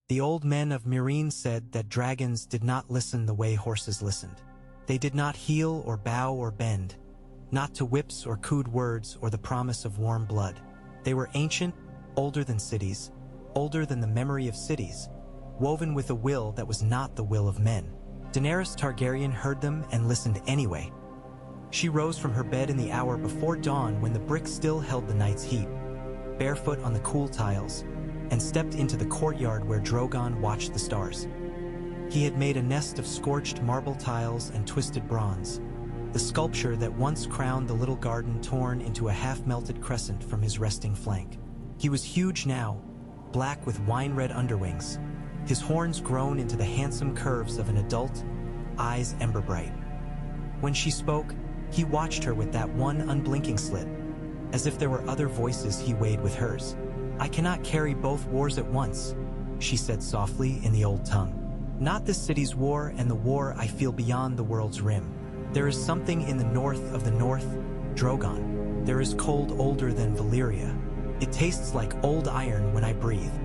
The old men of Meereen said that dragons did not listen the way horses listened. They did not heel or bow or bend, not to whips or cooed words or the promise of warm blood. They were ancient, older than cities, older than the memory of cities, woven with a will that was not the will of men. Daenerys Targaryen heard them and listened anyway. She rose from her bed in the hour before dawn when the brick still held the night's heat, barefoot on the cool tiles, and stepped into the courtyard where Drogon watched the stars. He had made a nest of scorched marble tiles and twisted bronze, the sculpture that once crowned the little garden torn into a half-melted crescent from his resting flank. He was huge now, black with wine-red underwings, his horns grown into the handsome curves of an adult, eyes ember-bright. When she spoke, he watched her with that one unblinking slit, as if there were other voices he weighed with hers. "I cannot carry both wars at once," she said softly in the old tongue. "Not this city's war and the war I feel beyond the world's rim. There is something in the north of the north, Drogon. There is cold older than Valyria. It tastes like old iron when I breathe."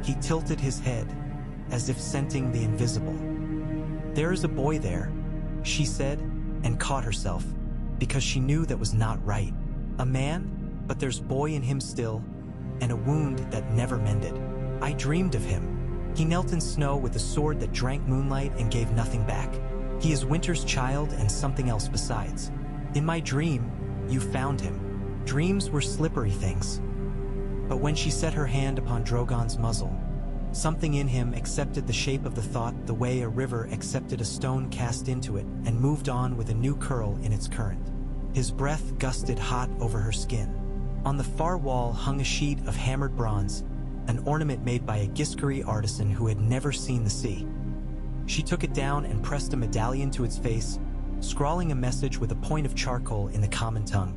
He tilted his head, as if scenting the invisible. "There is a boy there," she said, and caught herself, because she knew that was not right. A man, but there's boy in him still, and a wound that never mended. "I dreamed of him. He knelt in snow with a sword that drank moonlight and gave nothing back. He is winter's child and something else besides. In my dream, you found him." Dreams were slippery things. But when she set her hand upon Drogon's muzzle, something in him accepted the shape of the thought the way a river accepted a stone cast into it and moved on with a new curl in its current. His breath gusted hot over her skin. On the far wall hung a sheet of hammered bronze, an ornament made by a Giscari artisan who had never seen the sea. She took it down and pressed a medallion to its face, scrawling a message with a point of charcoal in the common tongue,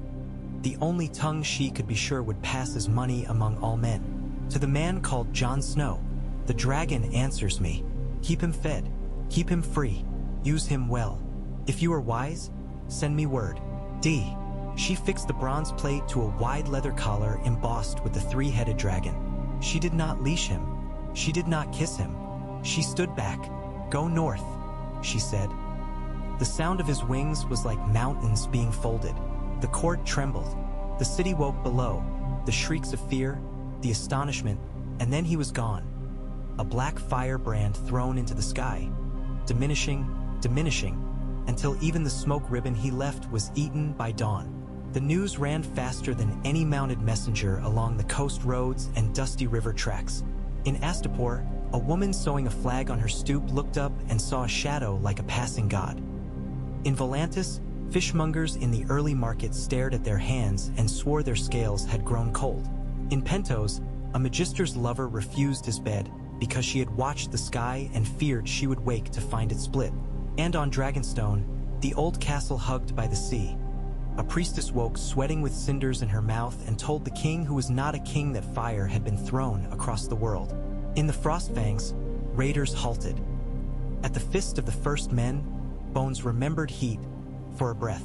the only tongue she could be sure would pass as money among all men. "To the man called Jon Snow, the dragon answers me. Keep him fed, keep him free, use him well. If you are wise, send me word. D." She fixed the bronze plate to a wide leather collar embossed with the three-headed dragon. She did not leash him. She did not kiss him. She stood back. "Go north," she said. The sound of his wings was like mountains being folded. The court trembled. The city woke below, the shrieks of fear, the astonishment, and then he was gone. A black firebrand thrown into the sky, diminishing, diminishing, until even the smoke ribbon he left was eaten by dawn. The news ran faster than any mounted messenger along the coast roads and dusty river tracks. In Astapor, a woman sewing a flag on her stoop looked up and saw a shadow like a passing god. In Volantis, fishmongers in the early market stared at their hands and swore their scales had grown cold. In Pentos, a magister's lover refused his bed because she had watched the sky and feared she would wake to find it split. And on Dragonstone, the old castle hugged by the sea, a priestess woke sweating with cinders in her mouth and told the king who was not a king that fire had been thrown across the world. In the Frostfangs, raiders halted. At the fist of the first men, Bones remembered heat for a breath.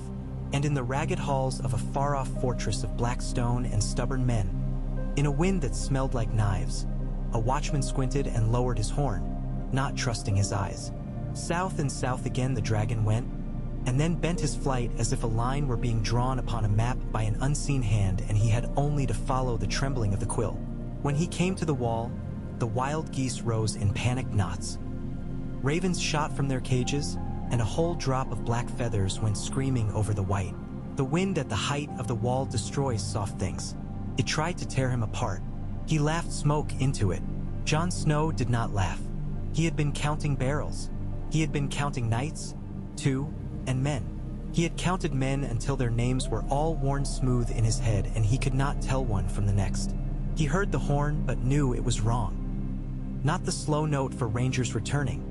And in the ragged halls of a far-off fortress of black stone and stubborn men, in a wind that smelled like knives, a watchman squinted and lowered his horn, not trusting his eyes. South and south again the dragon went, and then bent his flight as if a line were being drawn upon a map by an unseen hand and he had only to follow the trembling of the quill. When he came to the wall, the wild geese rose in panicked knots. Ravens shot from their cages, and a whole drop of black feathers went screaming over the white. The wind at the height of the wall destroys soft things. It tried to tear him apart. He laughed smoke into it. Jon Snow did not laugh. He had been counting barrels. He had been counting knights, too, and men. He had counted men until their names were all worn smooth in his head and he could not tell one from the next. He heard the horn but knew it was wrong. Not the slow note for rangers returning.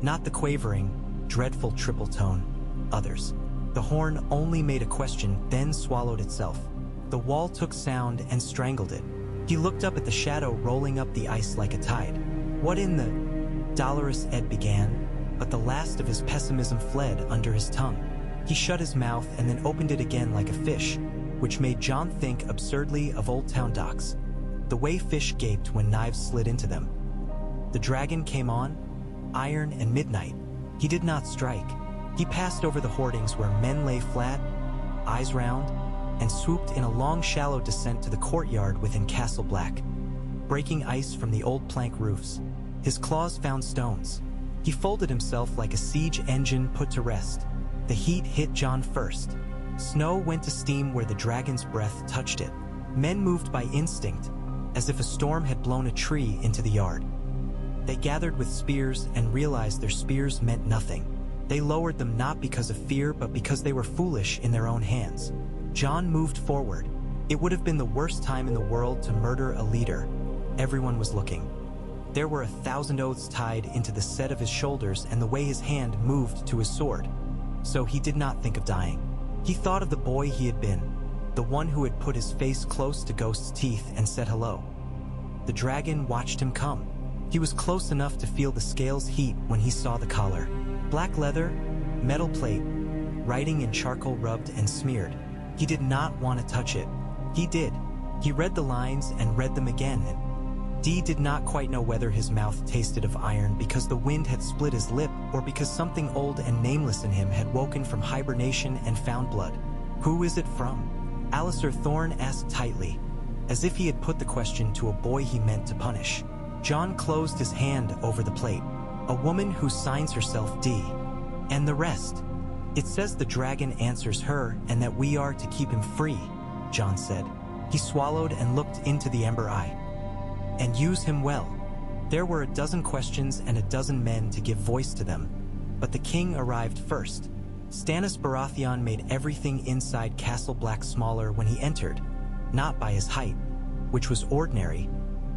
Not the quavering, dreadful triple tone. Others. The horn only made a question, then swallowed itself. The wall took sound and strangled it. He looked up at the shadow rolling up the ice like a tide. What in the... Dolorous Ed began, but the last of his pessimism fled under his tongue. He shut his mouth and then opened it again like a fish, which made John think absurdly of Old Town docks, the way fish gaped when knives slid into them. The dragon came on, iron and midnight. He did not strike. He passed over the hoardings where men lay flat, eyes round, and swooped in a long shallow descent to the courtyard within Castle Black, breaking ice from the old plank roofs. His claws found stones. He folded himself like a siege engine put to rest. The heat hit Jon first. Snow went to steam where the dragon's breath touched it. Men moved by instinct, as if a storm had blown a tree into the yard. They gathered with spears and realized their spears meant nothing. They lowered them not because of fear, but because they were foolish in their own hands. Jon moved forward. It would have been the worst time in the world to murder a leader. Everyone was looking. There were 1,000 oaths tied into the set of his shoulders and the way his hand moved to his sword. So he did not think of dying. He thought of the boy he had been, the one who had put his face close to Ghost's teeth and said hello. The dragon watched him come. He was close enough to feel the scales heat when he saw the collar. Black leather, metal plate, writing in charcoal rubbed and smeared. He did not want to touch it. He did. He read the lines and read them again. Dee did not quite know whether his mouth tasted of iron because the wind had split his lip or because something old and nameless in him had woken from hibernation and found blood. Who is it from? Alliser Thorne asked tightly, as if he had put the question to a boy he meant to punish. Jon closed his hand over the plate. A woman who signs herself D. And the rest. It says the dragon answers her and that we are to keep him free, Jon said. He swallowed and looked into the ember eye. And use him well. There were 12 questions and 12 men to give voice to them. But the king arrived first. Stannis Baratheon made everything inside Castle Black smaller when he entered, not by his height, which was ordinary,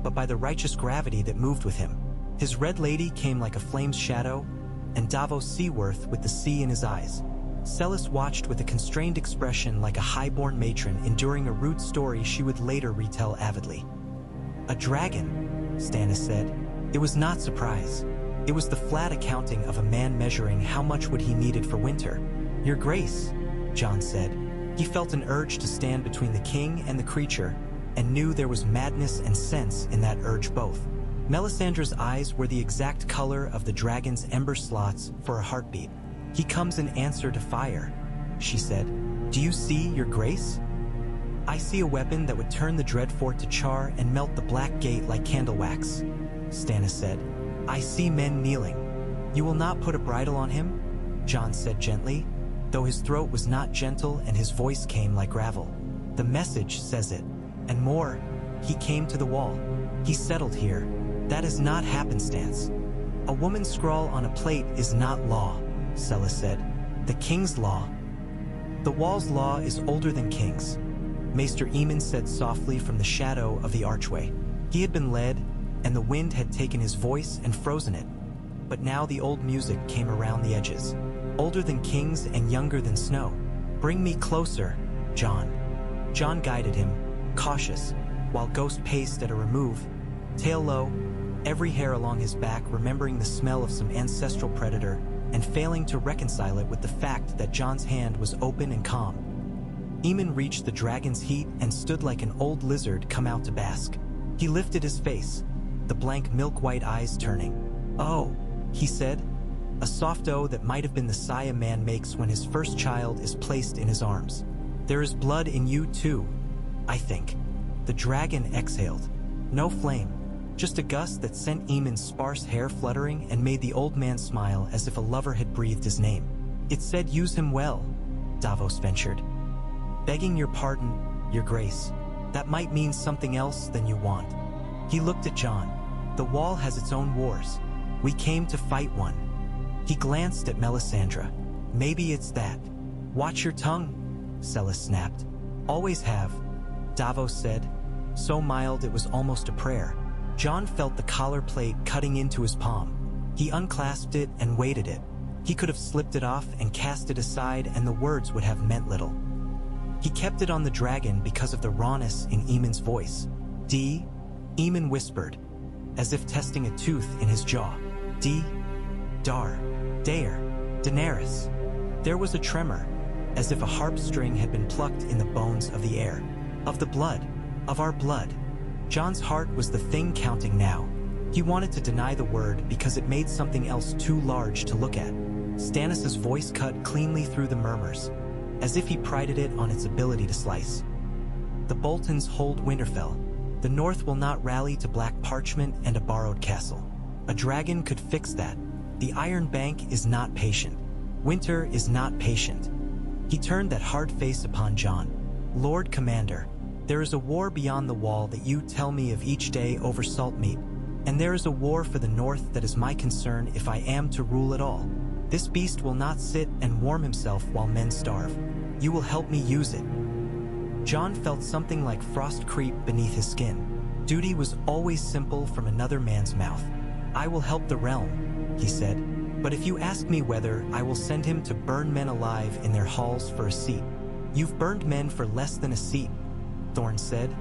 but by the righteous gravity that moved with him. His red lady came like a flame's shadow, and Davos Seaworth with the sea in his eyes. Celis watched with a constrained expression like a high-born matron enduring a rude story she would later retell avidly. A dragon, Stannis said. It was not surprise. It was the flat accounting of a man measuring how much wood he needed for winter. Your Grace, Jon said. He felt an urge to stand between the king and the creature, and knew there was madness and sense in that urge both. Melisandre's eyes were the exact color of the dragon's ember slots for a heartbeat. He comes in answer to fire, she said. Do you see, Your Grace? I see a weapon that would turn the Dreadfort to char and melt the Black Gate like candle wax, Stannis said. I see men kneeling. You will not put a bridle on him? Jon said gently, though his throat was not gentle and his voice came like gravel. The message says it. And more, he came to the wall. He settled here. That is not happenstance. A woman's scrawl on a plate is not law, Celis said. The king's law. The wall's law is older than king's, Maester Aemon said softly from the shadow of the archway. He had been led, and the wind had taken his voice and frozen it. But now the old music came around the edges. Older than kings and younger than snow. Bring me closer, Jon. Jon guided him, cautious, while Ghost paced at a remove, tail low, every hair along his back remembering the smell of some ancestral predator and failing to reconcile it with the fact that Jon's hand was open and calm. Aemon reached the dragon's heat and stood like an old lizard come out to bask. He lifted his face, the blank milk-white eyes turning. Oh, he said, a soft "oh" that might have been the sigh a man makes when his first child is placed in his arms. There is blood in you too, I think. The dragon exhaled. No flame, just a gust that sent Aemon's sparse hair fluttering and made the old man smile as if a lover had breathed his name. It said use him well, Davos ventured. Begging your pardon, Your Grace. That might mean something else than you want. He looked at Jon. The wall has its own wars. We came to fight one. He glanced at Melisandre. Maybe it's that. Watch your tongue, Celis snapped. Always have, Davos said, so mild it was almost a prayer. Jon felt the collar plate cutting into his palm. He unclasped it and weighted it. He could have slipped it off and cast it aside and the words would have meant little. He kept it on the dragon because of the rawness in Aemon's voice. D, Aemon whispered, as if testing a tooth in his jaw. D, Dar, Dare, Daenerys. There was a tremor, as if a harp string had been plucked in the bones of the air. Of the blood, of our blood. Jon's heart was the thing counting now. He wanted to deny the word because it made something else too large to look at. Stannis' voice cut cleanly through the murmurs, as if he prided it on its ability to slice. The Boltons hold Winterfell. The North will not rally to black parchment and a borrowed castle. A dragon could fix that. The Iron Bank is not patient. Winter is not patient. He turned that hard face upon Jon. Lord Commander, there is a war beyond the wall that you tell me of each day over salt meat, and there is a war for the North that is my concern if I am to rule at all. This beast will not sit and warm himself while men starve. You will help me use it. Jon felt something like frost creep beneath his skin. Duty was always simple from another man's mouth. I will help the realm, he said, but if you ask me whether I will send him to burn men alive in their halls for a seat. You've burned men for less than a seat, Thorne said,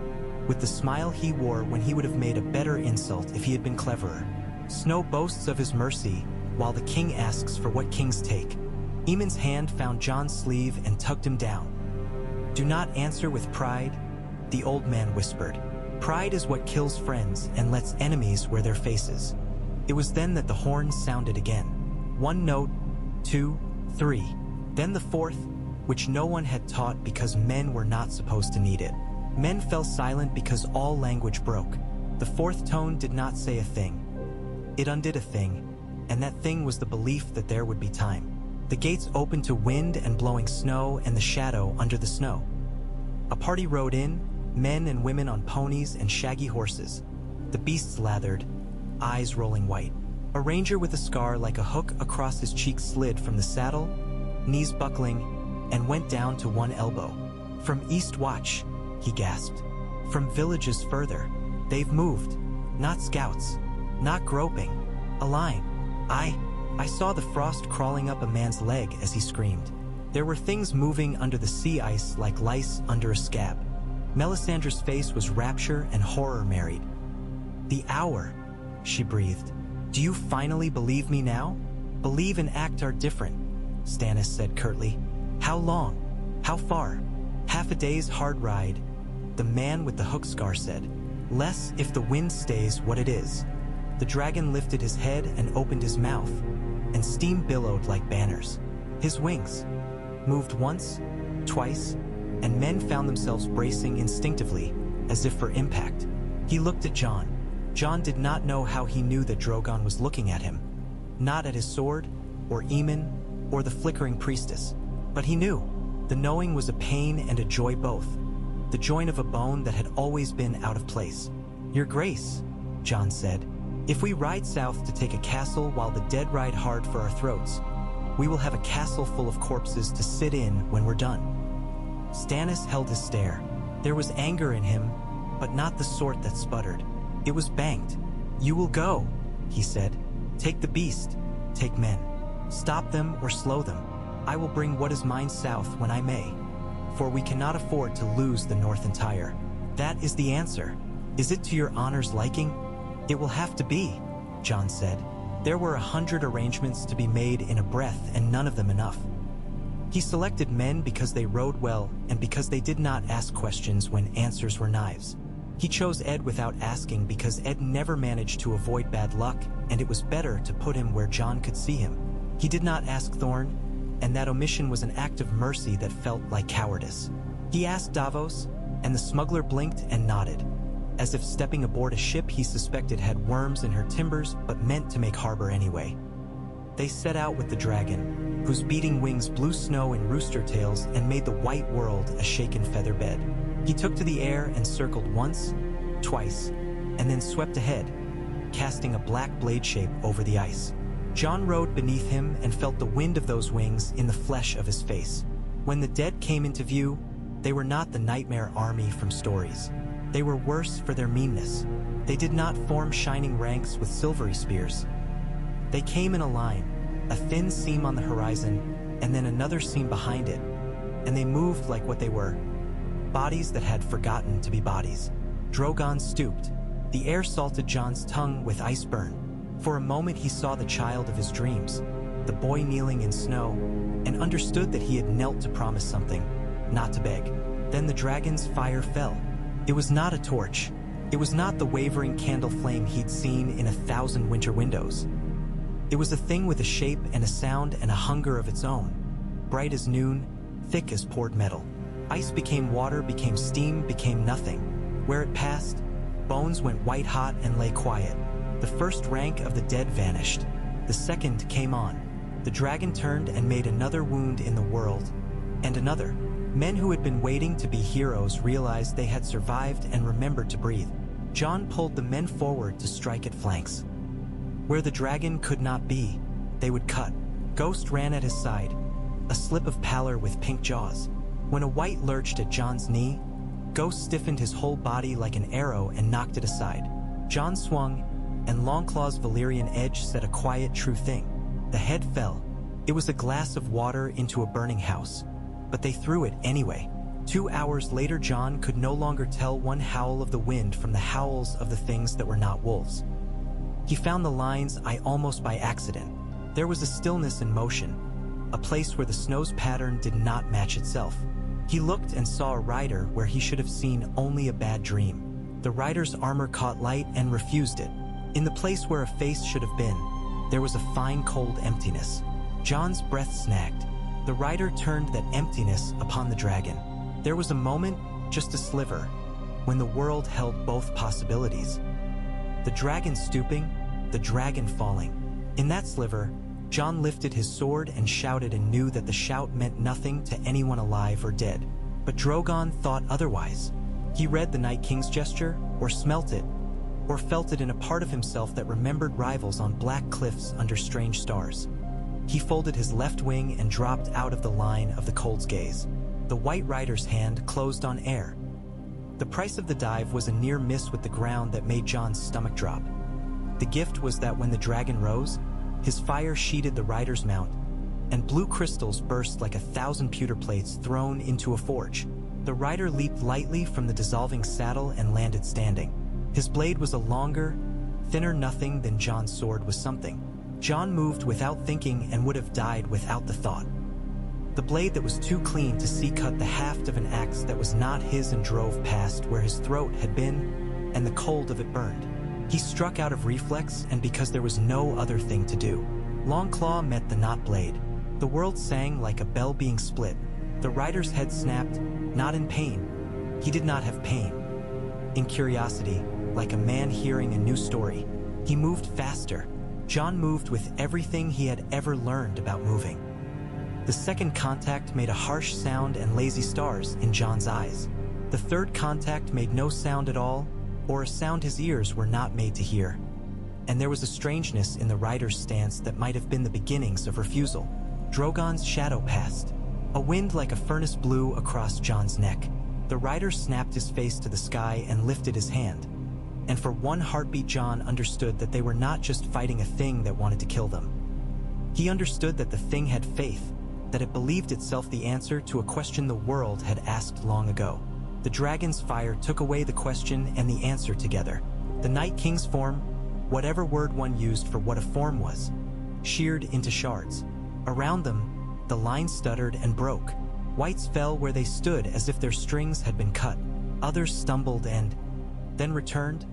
with the smile he wore when he would have made a better insult if he had been cleverer. Snow boasts of his mercy, while the king asks for what kings take. Aemon's hand found Jon's sleeve and tugged him down. Do not answer with pride, the old man whispered. Pride is what kills friends and lets enemies wear their faces. It was then that the horns sounded again. 1 note, 2, 3, then the 4th, which no one had taught because men were not supposed to need it. Men fell silent because all language broke. The 4th tone did not say a thing. It undid a thing, and that thing was the belief that there would be time. The gates opened to wind and blowing snow and the shadow under the snow. A party rode in, men and women on ponies and shaggy horses. The beasts lathered, eyes rolling white. A ranger with a scar like a hook across his cheek slid from the saddle, knees buckling, and went down to one elbow. From East Watch, he gasped. From villages further. They've moved. Not scouts. Not groping. A line. I saw the frost crawling up a man's leg as he screamed. There were things moving under the sea ice like lice under a scab. Melisandre's face was rapture and horror married. The hour, she breathed. Do you finally believe me now? Believe and act are different, Stannis said curtly. How long? How far? Half a day's hard ride, the man with the hook scar said. Less if the wind stays what it is. The dragon lifted his head and opened his mouth, and steam billowed like banners. His wings moved once, twice, and men found themselves bracing instinctively, as if for impact. He looked at Jon. Jon did not know how he knew that Drogon was looking at him. Not at his sword, or Aemon, or the flickering priestess. But he knew. The knowing was a pain and a joy both. The joint of a bone that had always been out of place. Your Grace, Jon said, if we ride south to take a castle while the dead ride hard for our throats, we will have a castle full of corpses to sit in when we're done. Stannis held his stare. There was anger in him, but not the sort that sputtered. It was banked. You will go, he said. Take the beast, take men. Stop them or slow them. I will bring what is mine south when I may, for we cannot afford to lose the North entire. That is the answer. Is it to your honor's liking? It will have to be, Jon said. There were 100 arrangements to be made in a breath and none of them enough. He selected men because they rode well and because they did not ask questions when answers were knives. He chose Ed without asking because Ed never managed to avoid bad luck, and it was better to put him where Jon could see him. He did not ask Thorne, and that omission was an act of mercy that felt like cowardice. He asked Davos, and the smuggler blinked and nodded, as if stepping aboard a ship he suspected had worms in her timbers but meant to make harbor anyway. They set out with the dragon, whose beating wings blew snow in rooster tails and made the white world a shaken feather bed. He took to the air and circled once, twice, and then swept ahead, casting a black blade shape over the ice. Jon rode beneath him and felt the wind of those wings in the flesh of his face. When the dead came into view, they were not the nightmare army from stories. They were worse for their meanness. They did not form shining ranks with silvery spears. They came in a line, a thin seam on the horizon, and then another seam behind it, and they moved like what they were, bodies that had forgotten to be bodies. Drogon stooped. The air salted Jon's tongue with ice burn. For a moment he saw the child of his dreams, the boy kneeling in snow, and understood that he had knelt to promise something, not to beg. Then the dragon's fire fell. It was not a torch. It was not the wavering candle flame he'd seen in 1,000 winter windows. It was a thing with a shape and a sound and a hunger of its own, bright as noon, thick as poured metal. Ice became water, became steam, became nothing. Where it passed, bones went white-hot and lay quiet. The first rank of the dead vanished. The second came on. The dragon turned and made another wound in the world, and another. Men who had been waiting to be heroes realized they had survived and remembered to breathe. Jon pulled the men forward to strike at flanks. Where the dragon could not be, they would cut. Ghost ran at his side, a slip of pallor with pink jaws. When a white lurched at Jon's knee, Ghost stiffened his whole body like an arrow and knocked it aside. Jon swung, and Longclaw's Valyrian edge said a quiet, true thing. The head fell. It was a glass of water into a burning house, but they threw it anyway. 2 hours later, Jon could no longer tell one howl of the wind from the howls of the things that were not wolves. He found the lines, "I almost by accident." There was a stillness in motion, a place where the snow's pattern did not match itself. He looked and saw a rider where he should have seen only a bad dream. The rider's armor caught light and refused it. In the place where a face should have been, there was a fine cold emptiness. Jon's breath snagged. The rider turned that emptiness upon the dragon. There was a moment, just a sliver, when the world held both possibilities. The dragon stooping, the dragon falling. In that sliver, Jon lifted his sword and shouted, and knew that the shout meant nothing to anyone alive or dead. But Drogon thought otherwise. He read the Night King's gesture, or smelt it, or felt it in a part of himself that remembered rivals on black cliffs under strange stars. He folded his left wing and dropped out of the line of the cold's gaze. The White Rider's hand closed on air. The price of the dive was a near miss with the ground that made Jon's stomach drop. The gift was that when the dragon rose, his fire sheeted the rider's mount, and blue crystals burst like 1,000 pewter plates thrown into a forge. The rider leaped lightly from the dissolving saddle and landed standing. His blade was a longer, thinner nothing than Jon's sword was something. Jon moved without thinking and would have died without the thought. The blade that was too clean to see cut the haft of an axe that was not his and drove past where his throat had been, and the cold of it burned. He struck out of reflex, and because there was no other thing to do. Longclaw met the knot blade. The world sang like a bell being split. The rider's head snapped, not in pain. He did not have pain. In curiosity, like a man hearing a new story. He moved faster. Jon moved with everything he had ever learned about moving. The second contact made a harsh sound and lazy stars in Jon's eyes. The third contact made no sound at all, or a sound his ears were not made to hear. And there was a strangeness in the rider's stance that might have been the beginnings of refusal. Drogon's shadow passed. A wind like a furnace blew across Jon's neck. The rider snapped his face to the sky and lifted his hand. And for one heartbeat, Jon understood that they were not just fighting a thing that wanted to kill them. He understood that the thing had faith, that it believed itself the answer to a question the world had asked long ago. The dragon's fire took away the question and the answer together. The Night King's form, whatever word one used for what a form was, sheared into shards. Around them, the line stuttered and broke. Whites fell where they stood as if their strings had been cut. Others stumbled and then returned,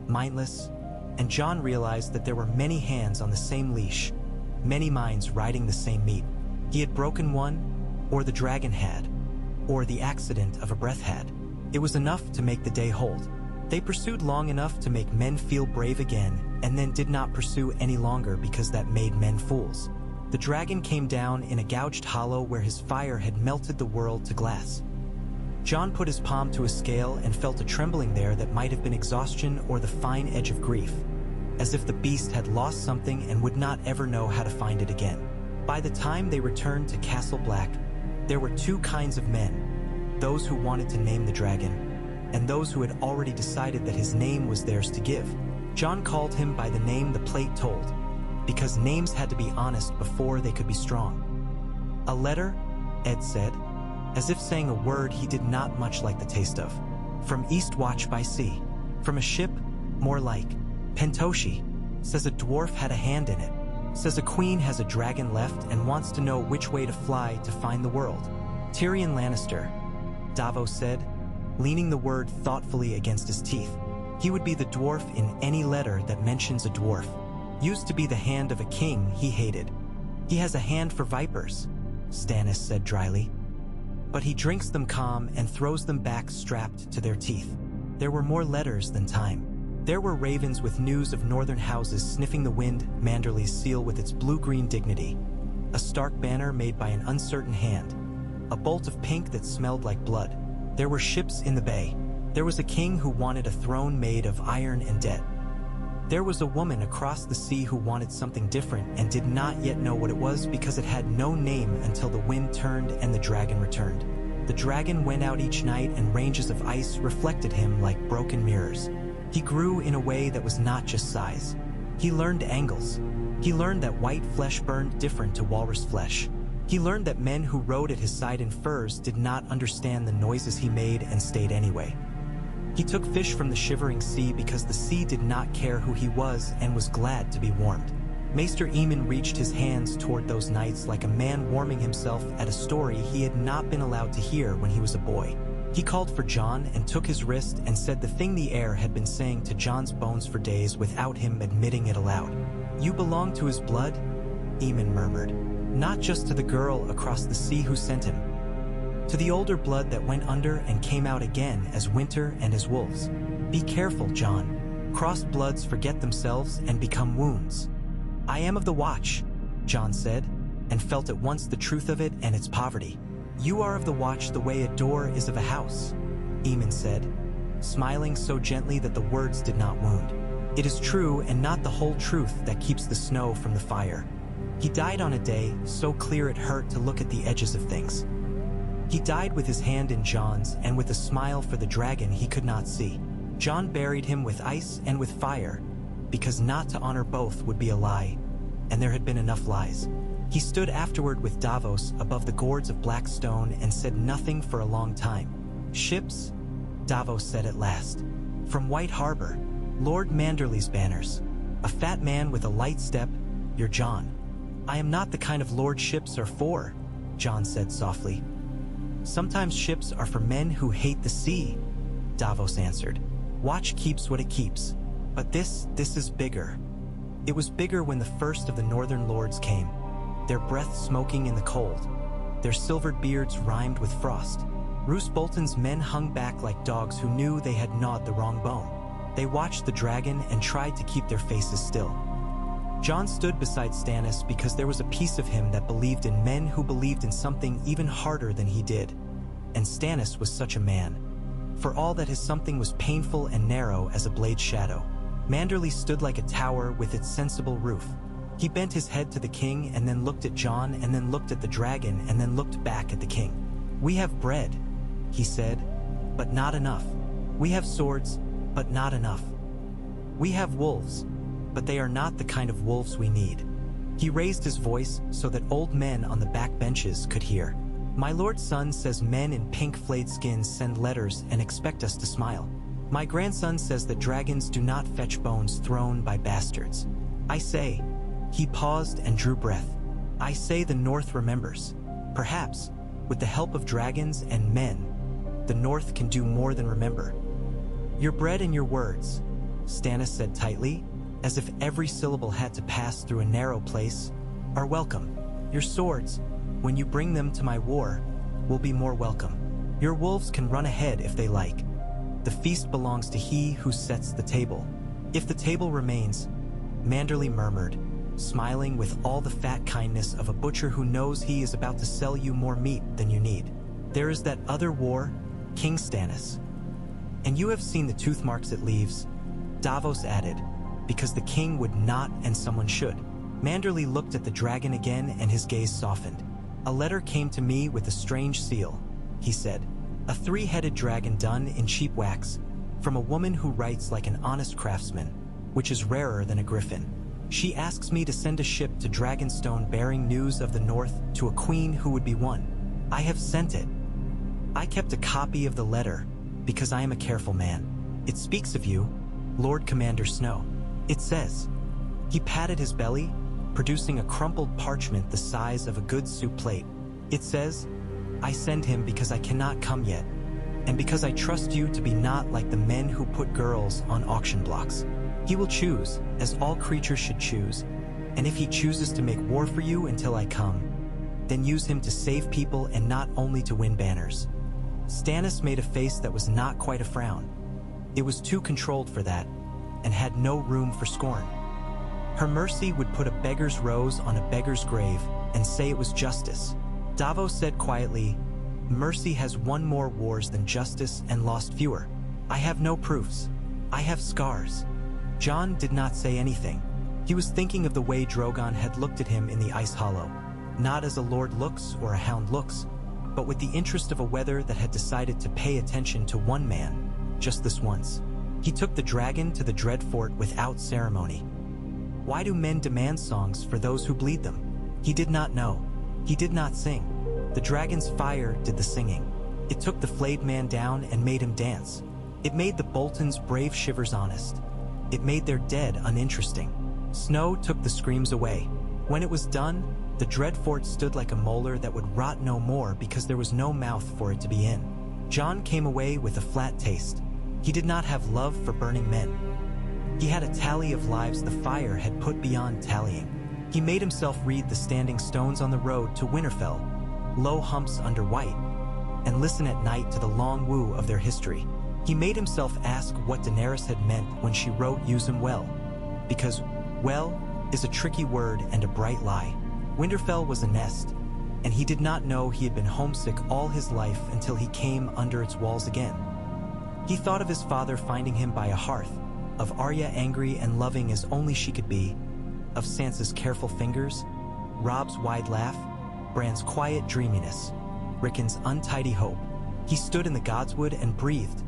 mindless, and Jon realized that there were many hands on the same leash, many minds riding the same meat. He had broken one, or the dragon had, or the accident of a breath had. It was enough to make the day hold. They pursued long enough to make men feel brave again, and then did not pursue any longer because that made men fools. The dragon came down in a gouged hollow where his fire had melted the world to glass. Jon put his palm to a scale and felt a trembling there that might have been exhaustion or the fine edge of grief, as if the beast had lost something and would not ever know how to find it again. By the time they returned to Castle Black, there were two kinds of men: those who wanted to name the dragon, and those who had already decided that his name was theirs to give. Jon called him by the name the plate told, because names had to be honest before they could be strong. A letter, Ed said, as if saying a word he did not much like the taste of. From East Watch by Sea. From a ship, more like. Pentoshi, says a dwarf had a hand in it. Says a queen has a dragon left and wants to know which way to fly to find the world. Tyrion Lannister, Davos said, leaning the word thoughtfully against his teeth. He would be the dwarf in any letter that mentions a dwarf. Used to be the hand of a king he hated. He has a hand for vipers, Stannis said dryly. But he drinks them calm and throws them back strapped to their teeth. There were more letters than time. There were ravens with news of northern houses sniffing the wind, Manderley's seal with its blue-green dignity, a stark banner made by an uncertain hand, a bolt of pink that smelled like blood. There were ships in the bay. There was a king who wanted a throne made of iron and debt. There was a woman across the sea who wanted something different and did not yet know what it was because it had no name until the wind turned and the dragon returned. The dragon went out each night and ranges of ice reflected him like broken mirrors. He grew in a way that was not just size. He learned angles. He learned that white flesh burned different to walrus flesh. He learned that men who rode at his side in furs did not understand the noises he made and stayed anyway. He took fish from the shivering sea because the sea did not care who he was and was glad to be warmed. Maester Aemon reached his hands toward those nights like a man warming himself at a story he had not been allowed to hear when he was a boy. He called for Jon and took his wrist and said the thing the air had been saying to Jon's bones for days without him admitting it aloud. "You belong to his blood?" Aemon murmured. "Not just to the girl across the sea who sent him. To the older blood that went under and came out again as winter and as wolves. Be careful, Jon. Crossed bloods forget themselves and become wounds." "I am of the Watch," Jon said, and felt at once the truth of it and its poverty. "You are of the Watch the way a door is of a house," Aemon said, smiling so gently that the words did not wound. "It is true and not the whole truth that keeps the snow from the fire. He died on a day so clear it hurt to look at the edges of things. He died with his hand in Jon's and with a smile for the dragon he could not see. Jon buried him with ice and with fire, because not to honor both would be a lie, and there had been enough lies. He stood afterward with Davos above the gourds of black stone and said nothing for a long time. "Ships," Davos said at last. "From White Harbor, Lord Manderley's banners. A fat man with a light step, you're Jon." "I am not the kind of lord ships are for," Jon said softly. "Sometimes ships are for men who hate the sea," Davos answered. "Watch keeps what it keeps. But this is bigger." It was bigger when the first of the northern lords came, their breath smoking in the cold, their silvered beards rimed with frost. Roose Bolton's men hung back like dogs who knew they had gnawed the wrong bone. They watched the dragon and tried to keep their faces still. Jon stood beside Stannis because there was a piece of him that believed in men who believed in something even harder than he did. And Stannis was such a man. For all that his something was painful and narrow as a blade's shadow. Manderley stood like a tower with its sensible roof. He bent his head to the king and then looked at Jon and then looked at the dragon and then looked back at the king. "We have bread," he said, "but not enough. We have swords, but not enough. We have wolves, but they are not the kind of wolves we need." He raised his voice so that old men on the back benches could hear. "My lord's son says men in pink flayed skins send letters and expect us to smile. My grandson says that dragons do not fetch bones thrown by bastards. I say," he paused and drew breath, "I say the North remembers. Perhaps, with the help of dragons and men, the North can do more than remember." "Your bread and your words," Stannis said tightly, as if every syllable had to pass through a narrow place, "are welcome. Your swords, when you bring them to my war, will be more welcome. Your wolves can run ahead if they like. The feast belongs to he who sets the table. If the table remains," Manderley murmured, smiling with all the fat kindness of a butcher who knows he is about to sell you more meat than you need, "there is that other war, King Stannis. And you have seen the tooth marks it leaves," Davos added, "because the king would not and someone should." Manderley looked at the dragon again and his gaze softened. "A letter came to me with a strange seal," he said. "A three-headed dragon done in cheap wax, from a woman who writes like an honest craftsman, which is rarer than a griffin. She asks me to send a ship to Dragonstone bearing news of the North to a queen who would be won. I have sent it. I kept a copy of the letter because I am a careful man. It speaks of you, Lord Commander Snow. It says," he patted his belly, producing a crumpled parchment the size of a good soup plate. "It says, I send him because I cannot come yet. and because I trust you to be not like the men who put girls on auction blocks. He will choose, as all creatures should choose, and if he chooses to make war for you until I come, then use him to save people and not only to win banners." Stannis made a face that was not quite a frown. It was too controlled for that, and had no room for scorn. Her mercy would put a beggar's rose on a beggar's grave and say it was justice. Davos said quietly, "Mercy has won more wars than justice and lost fewer. I have no proofs. I have scars." Jon did not say anything. He was thinking of the way Drogon had looked at him in the Ice Hollow, not as a lord looks or a hound looks, but with the interest of a weather that had decided to pay attention to one man, just this once. He took the dragon to the Dread Fort without ceremony. Why do men demand songs for those who bleed them? He did not know. He did not sing. The dragon's fire did the singing. It took the flayed man down and made him dance. It made the Boltons' brave shivers honest. It made their dead uninteresting. Snow took the screams away. When it was done, the Dread Fort stood like a molar that would rot no more because there was no mouth for it to be in. Jon came away with a flat taste. He did not have love for burning men. He had a tally of lives the fire had put beyond tallying. He made himself read the standing stones on the road to Winterfell, low humps under white, and listen at night to the long woo of their history. He made himself ask what Daenerys had meant when she wrote "use him well," because "well" is a tricky word and a bright lie. Winterfell was a nest, and he did not know he had been homesick all his life until he came under its walls again. He thought of his father finding him by a hearth, of Arya angry and loving as only she could be, of Sansa's careful fingers, Robb's wide laugh, Bran's quiet dreaminess, Rickon's untidy hope. He stood in the godswood and breathed,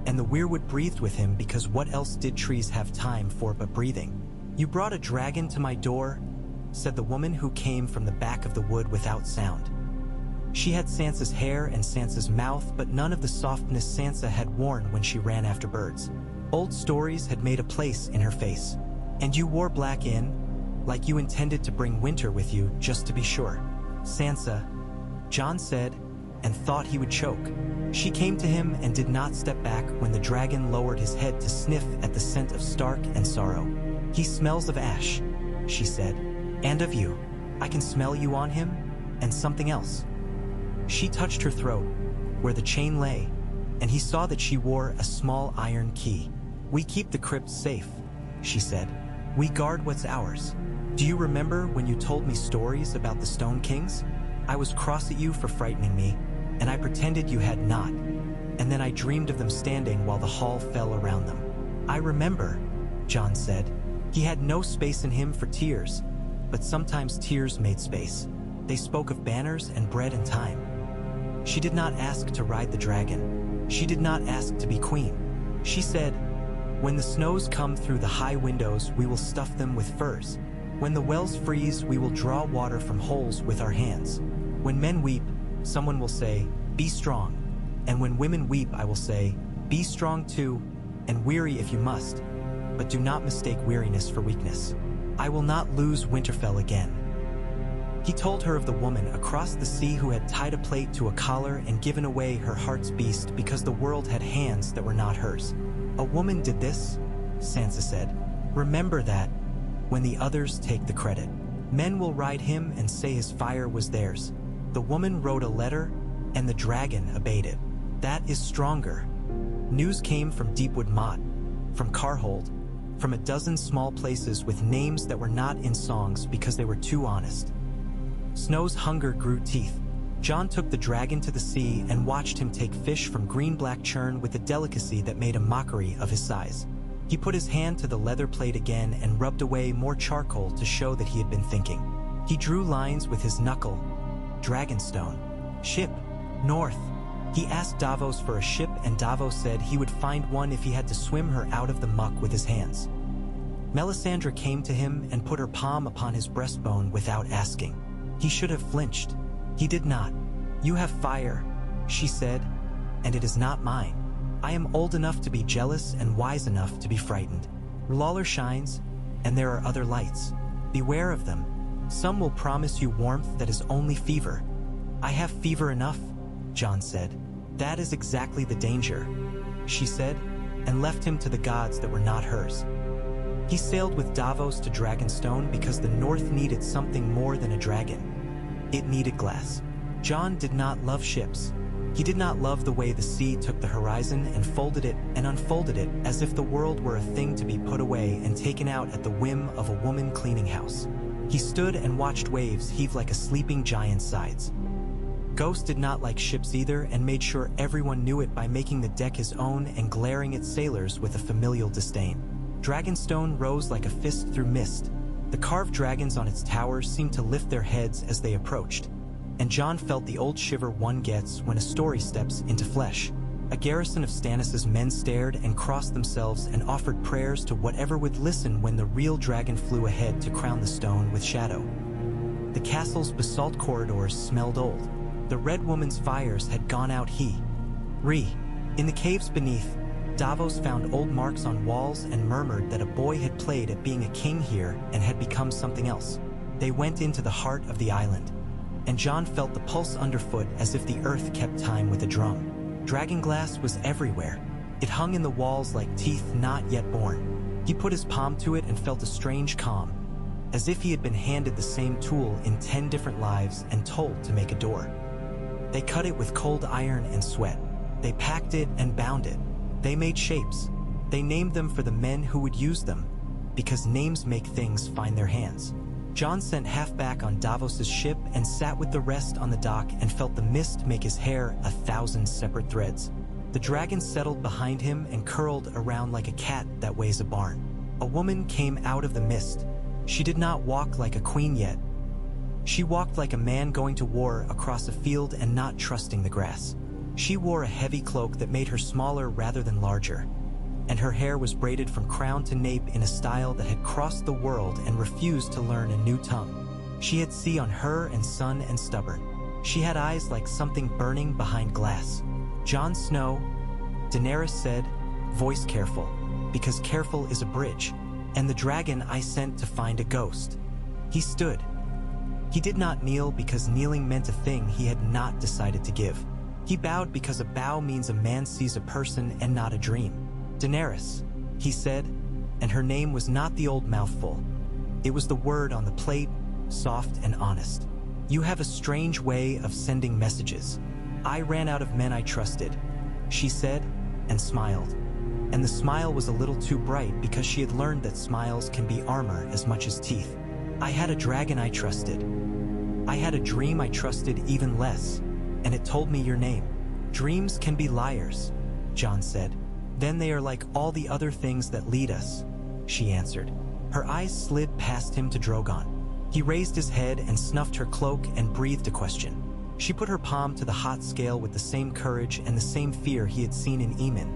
and the weirwood breathed with him because what else did trees have time for but breathing? "You brought a dragon to my door," said the woman who came from the back of the wood without sound. She had Sansa's hair and Sansa's mouth, but none of the softness Sansa had worn when she ran after birds. Old stories had made a place in her face. "And you wore black in, like you intended to bring winter with you, just to be sure." "Sansa," Jon said, and thought he would choke. She came to him and did not step back when the dragon lowered his head to sniff at the scent of stark and sorrow. "He smells of ash," she said, "and of you. I can smell you on him, and something else." She touched her throat, where the chain lay, and he saw that she wore a small iron key. "We keep the crypt safe," she said. "We guard what's ours. Do you remember when you told me stories about the Stone Kings? I was cross at you for frightening me, and I pretended you had not, and then I dreamed of them standing while the hall fell around them." "I remember," Jon said. He had no space in him for tears, but sometimes tears made space. They spoke of banners and bread and time. She did not ask to ride the dragon. She did not ask to be queen. She said, "When the snows come through the high windows, we will stuff them with furs. When the wells freeze, we will draw water from holes with our hands. When men weep, someone will say, 'Be strong.' And when women weep, I will say, 'Be strong too, and weary if you must, but do not mistake weariness for weakness.' I will not lose Winterfell again." He told her of the woman across the sea who had tied a plate to a collar and given away her heart's beast because the world had hands that were not hers. "A woman did this," Sansa said. "Remember that, when the others take the credit. Men will ride him and say his fire was theirs. The woman wrote a letter, and the dragon obeyed it. That is stronger." News came from Deepwood Motte, from Carhold, from a dozen small places with names that were not in songs because they were too honest. Snow's hunger grew teeth. Jon took the dragon to the sea and watched him take fish from green-black churn with a delicacy that made a mockery of his size. He put his hand to the leather plate again and rubbed away more charcoal to show that he had been thinking. He drew lines with his knuckle. Dragonstone. Ship. North. He asked Davos for a ship, and Davos said he would find one if he had to swim her out of the muck with his hands. Melisandre came to him and put her palm upon his breastbone without asking. He should have flinched. He did not. "You have fire," she said, "and it is not mine. I am old enough to be jealous and wise enough to be frightened. Lawler shines, and there are other lights. Beware of them. Some will promise you warmth that is only fever." "I have fever enough," Jon said. "That is exactly the danger," she said, and left him to the gods that were not hers. He sailed with Davos to Dragonstone because the North needed something more than a dragon. It needed glass. Jon did not love ships. He did not love the way the sea took the horizon and folded it and unfolded it as if the world were a thing to be put away and taken out at the whim of a woman cleaning house. He stood and watched waves heave like a sleeping giant's sides. Ghost did not like ships either and made sure everyone knew it by making the deck his own and glaring at sailors with a familial disdain. Dragonstone rose like a fist through mist. The carved dragons on its towers seemed to lift their heads as they approached, and Jon felt the old shiver one gets when a story steps into flesh. A garrison of Stannis' men stared and crossed themselves and offered prayers to whatever would listen when the real dragon flew ahead to crown the stone with shadow. The castle's basalt corridors smelled old. The Red Woman's fires had gone out. In the caves beneath, Davos found old marks on walls and murmured that a boy had played at being a king here and had become something else. They went into the heart of the island, and Jon felt the pulse underfoot as if the earth kept time with a drum. Dragonglass was everywhere. It hung in the walls like teeth not yet born. He put his palm to it and felt a strange calm, as if he had been handed the same tool in 10 different lives and told to make a door. They cut it with cold iron and sweat. They packed it and bound it. They made shapes. They named them for the men who would use them, because names make things find their hands. Jon sent half back on Davos's ship and sat with the rest on the dock and felt the mist make his hair 1,000 separate threads. The dragon settled behind him and curled around like a cat that weighs a barn. A woman came out of the mist. She did not walk like a queen yet. She walked like a man going to war across a field and not trusting the grass. She wore a heavy cloak that made her smaller rather than larger, and her hair was braided from crown to nape in a style that had crossed the world and refused to learn a new tongue. She had sea on her and sun and stubborn. She had eyes like something burning behind glass. "Jon Snow," Daenerys said, voice careful, because careful is a bridge, "and the dragon I sent to find a ghost." He stood. He did not kneel because kneeling meant a thing he had not decided to give. He bowed because a bow means a man sees a person and not a dream. "Daenerys," he said, and her name was not the old mouthful. It was the word on the plate, soft and honest. "You have a strange way of sending messages. I ran out of men I trusted," she said, and smiled. And the smile was a little too bright because she had learned that smiles can be armor as much as teeth. "I had a dragon I trusted. I had a dream I trusted even less, and it told me your name." "Dreams can be liars," Jon said. "Then they are like all the other things that lead us," she answered. Her eyes slid past him to Drogon. He raised his head and snuffed her cloak and breathed a question. She put her palm to the hot scale with the same courage and the same fear he had seen in Eamon,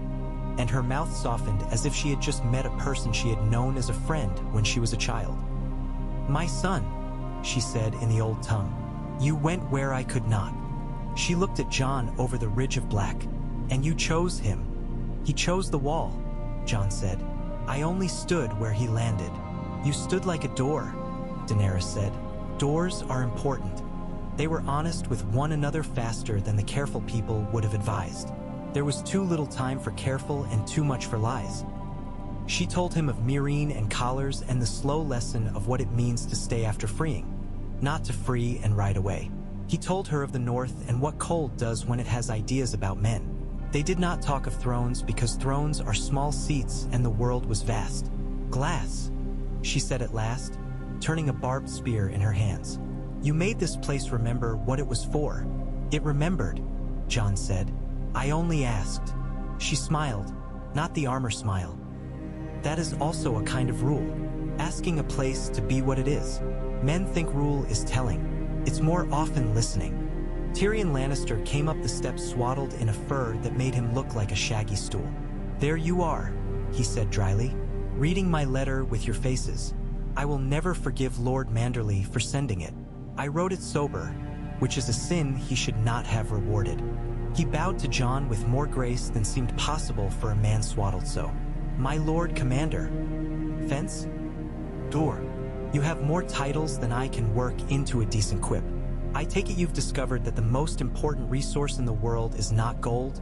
and her mouth softened as if she had just met a person she had known as a friend when she was a child. "My son," she said in the old tongue, "you went where I could not." She looked at Jon over the ridge of black. "And you chose him." "He chose the wall," Jon said. "I only stood where he landed." "You stood like a door," Daenerys said. "Doors are important." They were honest with one another faster than the careful people would have advised. There was too little time for careful and too much for lies. She told him of Meereen and collars and the slow lesson of what it means to stay after freeing, not to free and ride away. He told her of the North and what cold does when it has ideas about men. They did not talk of thrones because thrones are small seats and the world was vast. "Glass," she said at last, turning a barbed spear in her hands. "You made this place remember what it was for." "It remembered," Jon said. "I only asked." She smiled, not the armor smile. "That is also a kind of rule, asking a place to be what it is. Men think rule is telling. It's more often listening." Tyrion Lannister came up the steps swaddled in a fur that made him look like a shaggy stool. "There you are," he said dryly, "reading my letter with your faces. I will never forgive Lord Manderley for sending it. I wrote it sober, which is a sin he should not have rewarded." He bowed to Jon with more grace than seemed possible for a man swaddled so. "My Lord Commander." "Fence?" "Door." "You have more titles than I can work into a decent quip." I take it you've discovered that the most important resource in the world is not gold,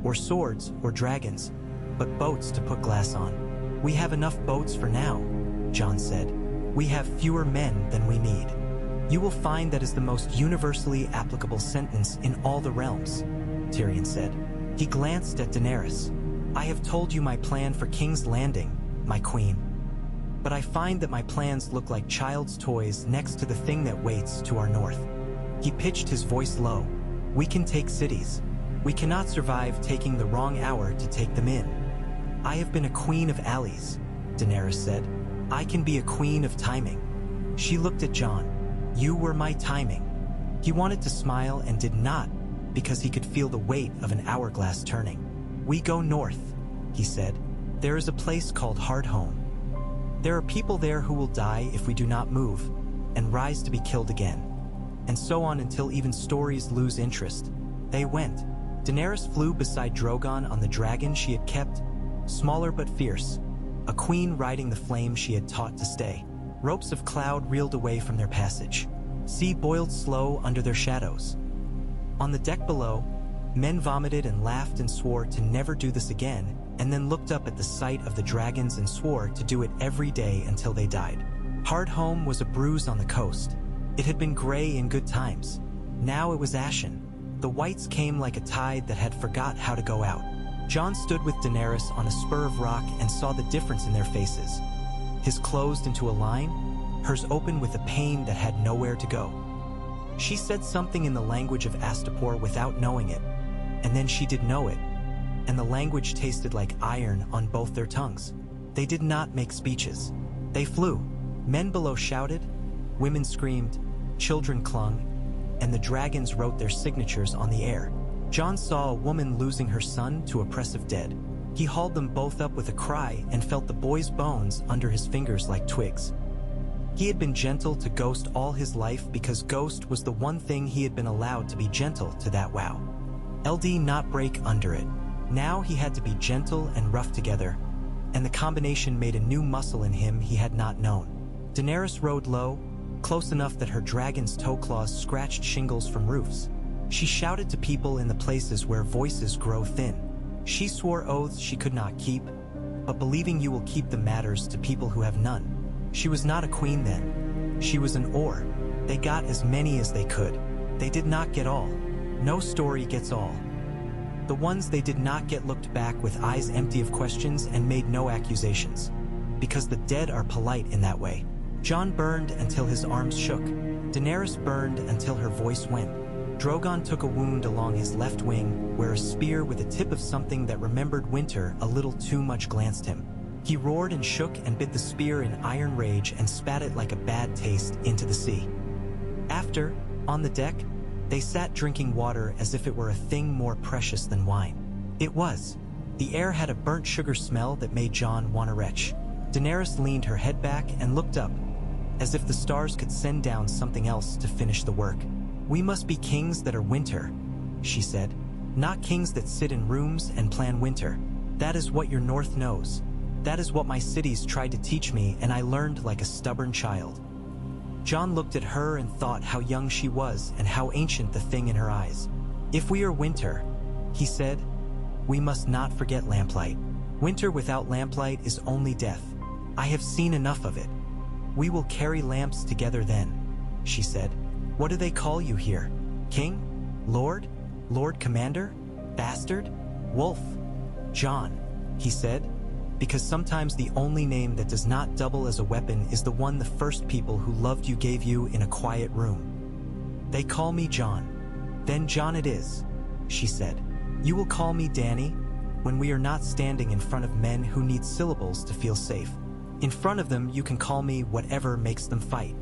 or swords, or dragons, but boats to put glass on. We have enough boats for now, Jon said. We have fewer men than we need. You will find that is the most universally applicable sentence in all the realms, Tyrion said. He glanced at Daenerys. I have told you my plan for King's Landing, my queen. But I find that my plans look like child's toys next to the thing that waits to our north. He pitched his voice low. We can take cities. We cannot survive taking the wrong hour to take them in. I have been a queen of alleys, Daenerys said. I can be a queen of timing. She looked at Jon. You were my timing. He wanted to smile and did not, because he could feel the weight of an hourglass turning. We go north, he said. There is a place called Hardhome. There are people there who will die if we do not move, and rise to be killed again. And so on until even stories lose interest. They went. Daenerys flew beside Drogon on the dragon she had kept, smaller but fierce, a queen riding the flame she had taught to stay. Ropes of cloud reeled away from their passage. Sea boiled slow under their shadows. On the deck below, men vomited and laughed and swore to never do this again, and then looked up at the sight of the dragons and swore to do it every day until they died. Hardhome was a bruise on the coast. It had been gray in good times. Now it was ashen. The whites came like a tide that had forgot how to go out. Jon stood with Daenerys on a spur of rock and saw the difference in their faces. His closed into a line, hers open with a pain that had nowhere to go. She said something in the language of Astapor without knowing it, and then she did know it, and the language tasted like iron on both their tongues. They did not make speeches. They flew. Men below shouted, women screamed, children clung, and the dragons wrote their signatures on the air. Jon saw a woman losing her son to oppressive dead. He hauled them both up with a cry and felt the boy's bones under his fingers like twigs. He had been gentle to Ghost all his life because Ghost was the one thing he had been allowed to be gentle to that wow. LD not break under it. Now he had to be gentle and rough together, and the combination made a new muscle in him he had not known. Daenerys rode low, close enough that her dragon's toe claws scratched shingles from roofs. She shouted to people in the places where voices grow thin. She swore oaths she could not keep, but believing you will keep the matters to people who have none. She was not a queen then. She was an oar. They got as many as they could. They did not get all. No story gets all. The ones they did not get looked back with eyes empty of questions and made no accusations. Because the dead are polite in that way. Jon burned until his arms shook. Daenerys burned until her voice went. Drogon took a wound along his left wing, where a spear with a tip of something that remembered winter a little too much glanced him. He roared and shook and bit the spear in iron rage and spat it like a bad taste into the sea. After, on the deck, they sat drinking water as if it were a thing more precious than wine. It was. The air had a burnt sugar smell that made Jon want to retch. Daenerys leaned her head back and looked up, as if the stars could send down something else to finish the work. We must be kings that are winter, she said. Not kings that sit in rooms and plan winter. That is what your north knows. That is what my cities tried to teach me, and I learned like a stubborn child. Jon looked at her and thought how young she was and how ancient the thing in her eyes. If we are winter, he said, we must not forget lamplight. Winter without lamplight is only death. I have seen enough of it. We will carry lamps together then, she said. What do they call you here? King? Lord? Lord Commander? Bastard? Wolf? Jon, he said, because sometimes the only name that does not double as a weapon is the one the first people who loved you gave you in a quiet room. They call me Jon. Then Jon it is, she said. You will call me Dany when we are not standing in front of men who need syllables to feel safe. In front of them, you can call me whatever makes them fight.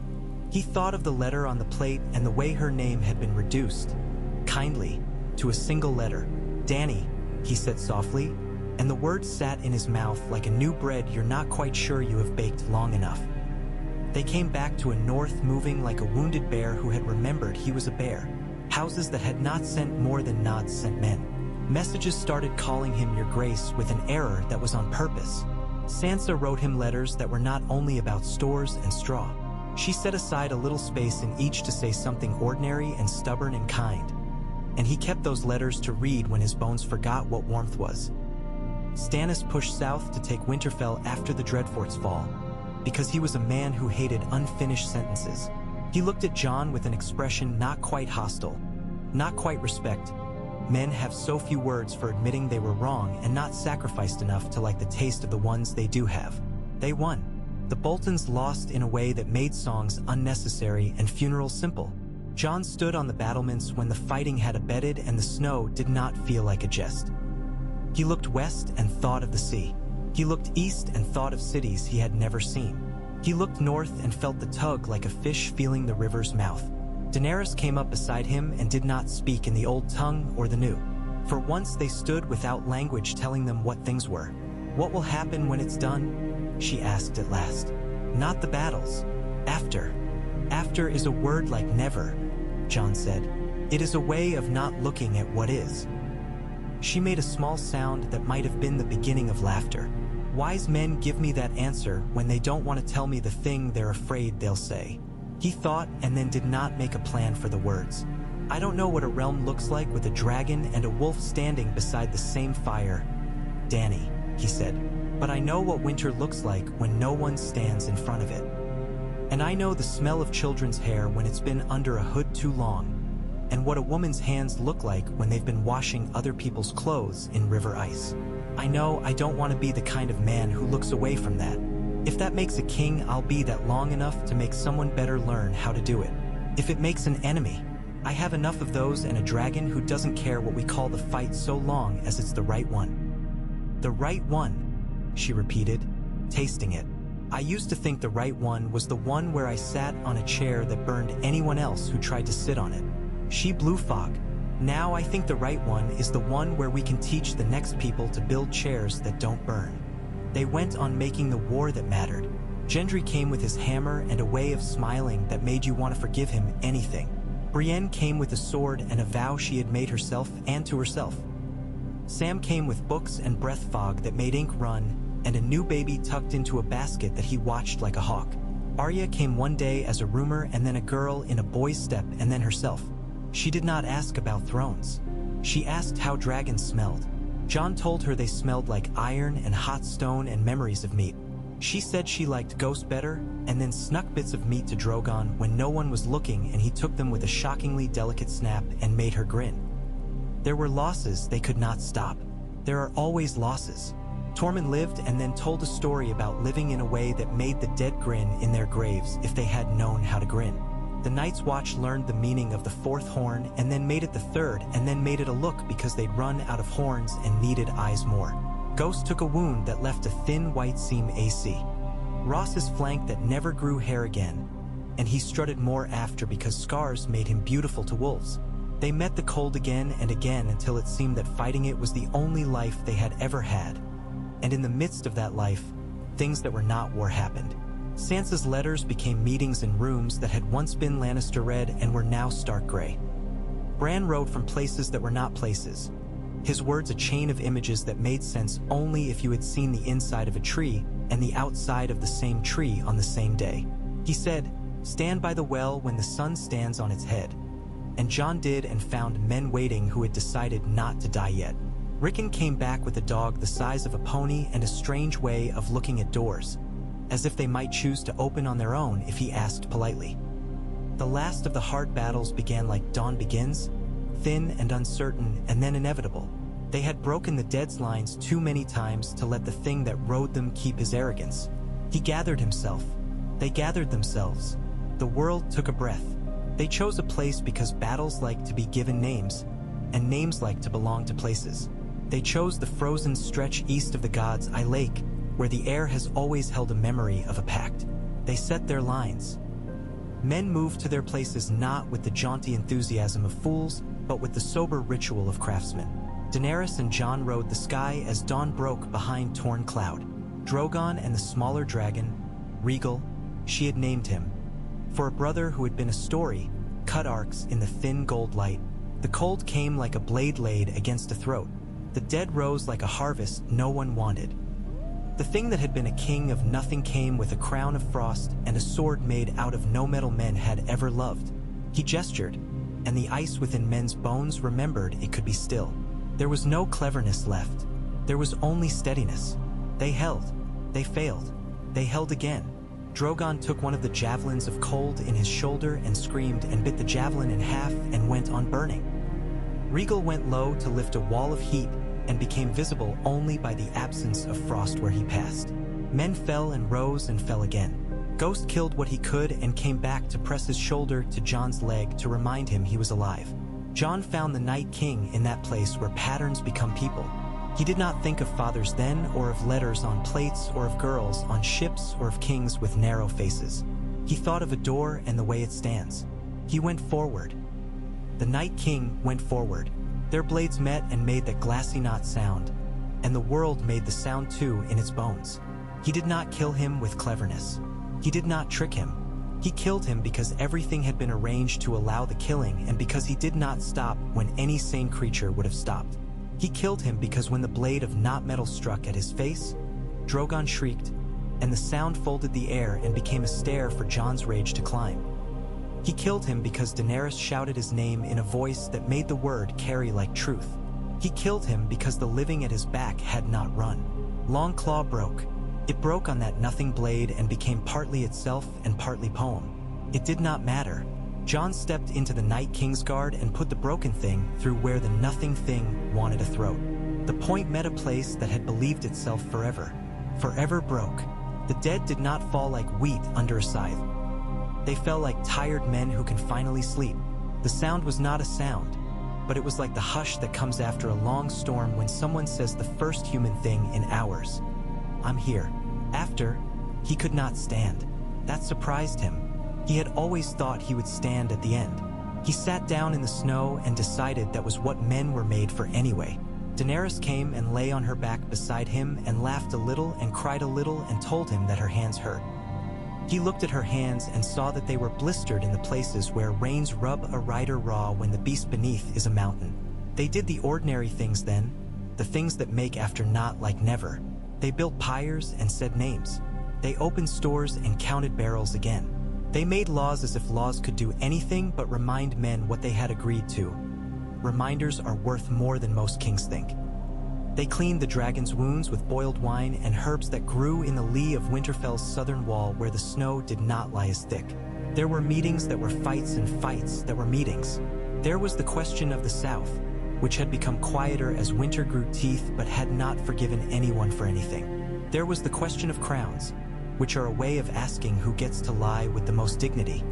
He thought of the letter on the plate and the way her name had been reduced, kindly, to a single letter. Dany, he said softly, and the words sat in his mouth like a new bread you're not quite sure you have baked long enough. They came back to a north moving like a wounded bear who had remembered he was a bear. Houses that had not sent more than nods sent men. Messages started calling him your grace with an error that was on purpose. Sansa wrote him letters that were not only about stores and straw. She set aside a little space in each to say something ordinary and stubborn and kind. And he kept those letters to read when his bones forgot what warmth was. Stannis pushed south to take Winterfell after the Dreadfort's fall, because he was a man who hated unfinished sentences. He looked at Jon with an expression not quite hostile, not quite respect. Men have so few words for admitting they were wrong and not sacrificed enough to like the taste of the ones they do have. They won. The Boltons lost in a way that made songs unnecessary and funerals simple. Jon stood on the battlements when the fighting had abated and the snow did not feel like a jest. He looked west and thought of the sea. He looked east and thought of cities he had never seen. He looked north and felt the tug like a fish feeling the river's mouth. Daenerys came up beside him and did not speak in the old tongue or the new. For once they stood without language telling them what things were. "What will happen when it's done?" she asked at last. "Not the battles. After. After is a word like never," Jon said. "It is a way of not looking at what is." She made a small sound that might have been the beginning of laughter. "Wise men give me that answer when they don't want to tell me the thing they're afraid they'll say." He thought and then did not make a plan for the words. "I don't know what a realm looks like with a dragon and a wolf standing beside the same fire, Dany," he said. "But I know what winter looks like when no one stands in front of it. And I know the smell of children's hair when it's been under a hood too long, and what a woman's hands look like when they've been washing other people's clothes in river ice. I know I don't want to be the kind of man who looks away from that. If that makes a king, I'll be that long enough to make someone better learn how to do it. If it makes an enemy, I have enough of those and a dragon who doesn't care what we call the fight so long as it's the right one." "The right one," she repeated, tasting it. "I used to think the right one was the one where I sat on a chair that burned anyone else who tried to sit on it." She blew fog. "Now I think the right one is the one where we can teach the next people to build chairs that don't burn." They went on making the war that mattered. Gendry came with his hammer and a way of smiling that made you want to forgive him anything. Brienne came with a sword and a vow she had made herself and to herself. Sam came with books and breath fog that made ink run, and a new baby tucked into a basket that he watched like a hawk. Arya came one day as a rumor and then a girl in a boy's step and then herself. She did not ask about thrones. She asked how dragons smelled. Jon told her they smelled like iron and hot stone and memories of meat. She said she liked ghost better, and then snuck bits of meat to Drogon when no one was looking, and he took them with a shockingly delicate snap and made her grin. There were losses they could not stop. There are always losses. Tormund lived and then told a story about living in a way that made the dead grin in their graves if they had known how to grin. The Night's Watch learned the meaning of the fourth horn and then made it the third and then made it a look because they'd run out of horns and needed eyes more. Ghost took a wound that left a thin white seam AC. Ross's flank that never grew hair again, and he strutted more after because scars made him beautiful to wolves. They met the cold again and again until it seemed that fighting it was the only life they had ever had. And in the midst of that life, things that were not war happened. Sansa's letters became meetings in rooms that had once been Lannister red and were now stark gray. Bran wrote from places that were not places. His words a chain of images that made sense only if you had seen the inside of a tree and the outside of the same tree on the same day. He said, "Stand by the well when the sun stands on its head." And Jon did and found men waiting who had decided not to die yet. Rickon came back with a dog the size of a pony and a strange way of looking at doors, as if they might choose to open on their own if he asked politely. The last of the hard battles began like dawn begins, thin and uncertain and then inevitable. They had broken the Dead's lines too many times to let the thing that rode them keep his arrogance. He gathered himself. They gathered themselves. The world took a breath. They chose a place because battles like to be given names, and names like to belong to places. They chose the frozen stretch east of the gods, Lake, where the air has always held a memory of a pact. They set their lines. Men moved to their places not with the jaunty enthusiasm of fools, but with the sober ritual of craftsmen. Daenerys and Jon rode the sky as dawn broke behind torn cloud. Drogon and the smaller dragon, Regal, she had named him, for a brother who had been a story, cut arcs in the thin gold light. The cold came like a blade laid against a throat. The dead rose like a harvest no one wanted. The thing that had been a king of nothing came with a crown of frost and a sword made out of no metal men had ever loved. He gestured, and the ice within men's bones remembered it could be still. There was no cleverness left. There was only steadiness. They held. They failed. They held again. Drogon took one of the javelins of cold in his shoulder and screamed and bit the javelin in half and went on burning. Regal went low to lift a wall of heat and became visible only by the absence of frost where he passed. Men fell and rose and fell again. Ghost killed what he could and came back to press his shoulder to Jon's leg to remind him he was alive. Jon found the Night King in that place where patterns become people. He did not think of fathers then, or of letters on plates, or of girls on ships, or of kings with narrow faces. He thought of a door and the way it stands. He went forward. The Night King went forward. Their blades met and made that glassy knot sound, and the world made the sound too in its bones. He did not kill him with cleverness. He did not trick him. He killed him because everything had been arranged to allow the killing and because he did not stop when any sane creature would have stopped. He killed him because when the blade of not metal struck at his face, Drogon shrieked, and the sound folded the air and became a stair for Jon's rage to climb. He killed him because Daenerys shouted his name in a voice that made the word carry like truth. He killed him because the living at his back had not run. Longclaw broke. It broke on that nothing blade and became partly itself and partly poem. It did not matter. Jon stepped into the Night King's guard and put the broken thing through where the nothing thing wanted a throat. The point met a place that had believed itself forever. Forever broke. The dead did not fall like wheat under a scythe. They fell like tired men who can finally sleep. The sound was not a sound, but it was like the hush that comes after a long storm when someone says the first human thing in hours. I'm here. After, he could not stand. That surprised him. He had always thought he would stand at the end. He sat down in the snow and decided that was what men were made for anyway. Daenerys came and lay on her back beside him and laughed a little and cried a little and told him that her hands hurt. He looked at her hands and saw that they were blistered in the places where rains rub a rider raw when the beast beneath is a mountain. They did the ordinary things then, the things that make after not like never. They built pyres and said names. They opened stores and counted barrels again. They made laws as if laws could do anything but remind men what they had agreed to. Reminders are worth more than most kings think. They cleaned the dragon's wounds with boiled wine and herbs that grew in the lee of Winterfell's southern wall where the snow did not lie as thick. There were meetings that were fights and fights that were meetings. There was the question of the South, which had become quieter as winter grew teeth but had not forgiven anyone for anything. There was the question of crowns, which are a way of asking who gets to lie with the most dignity.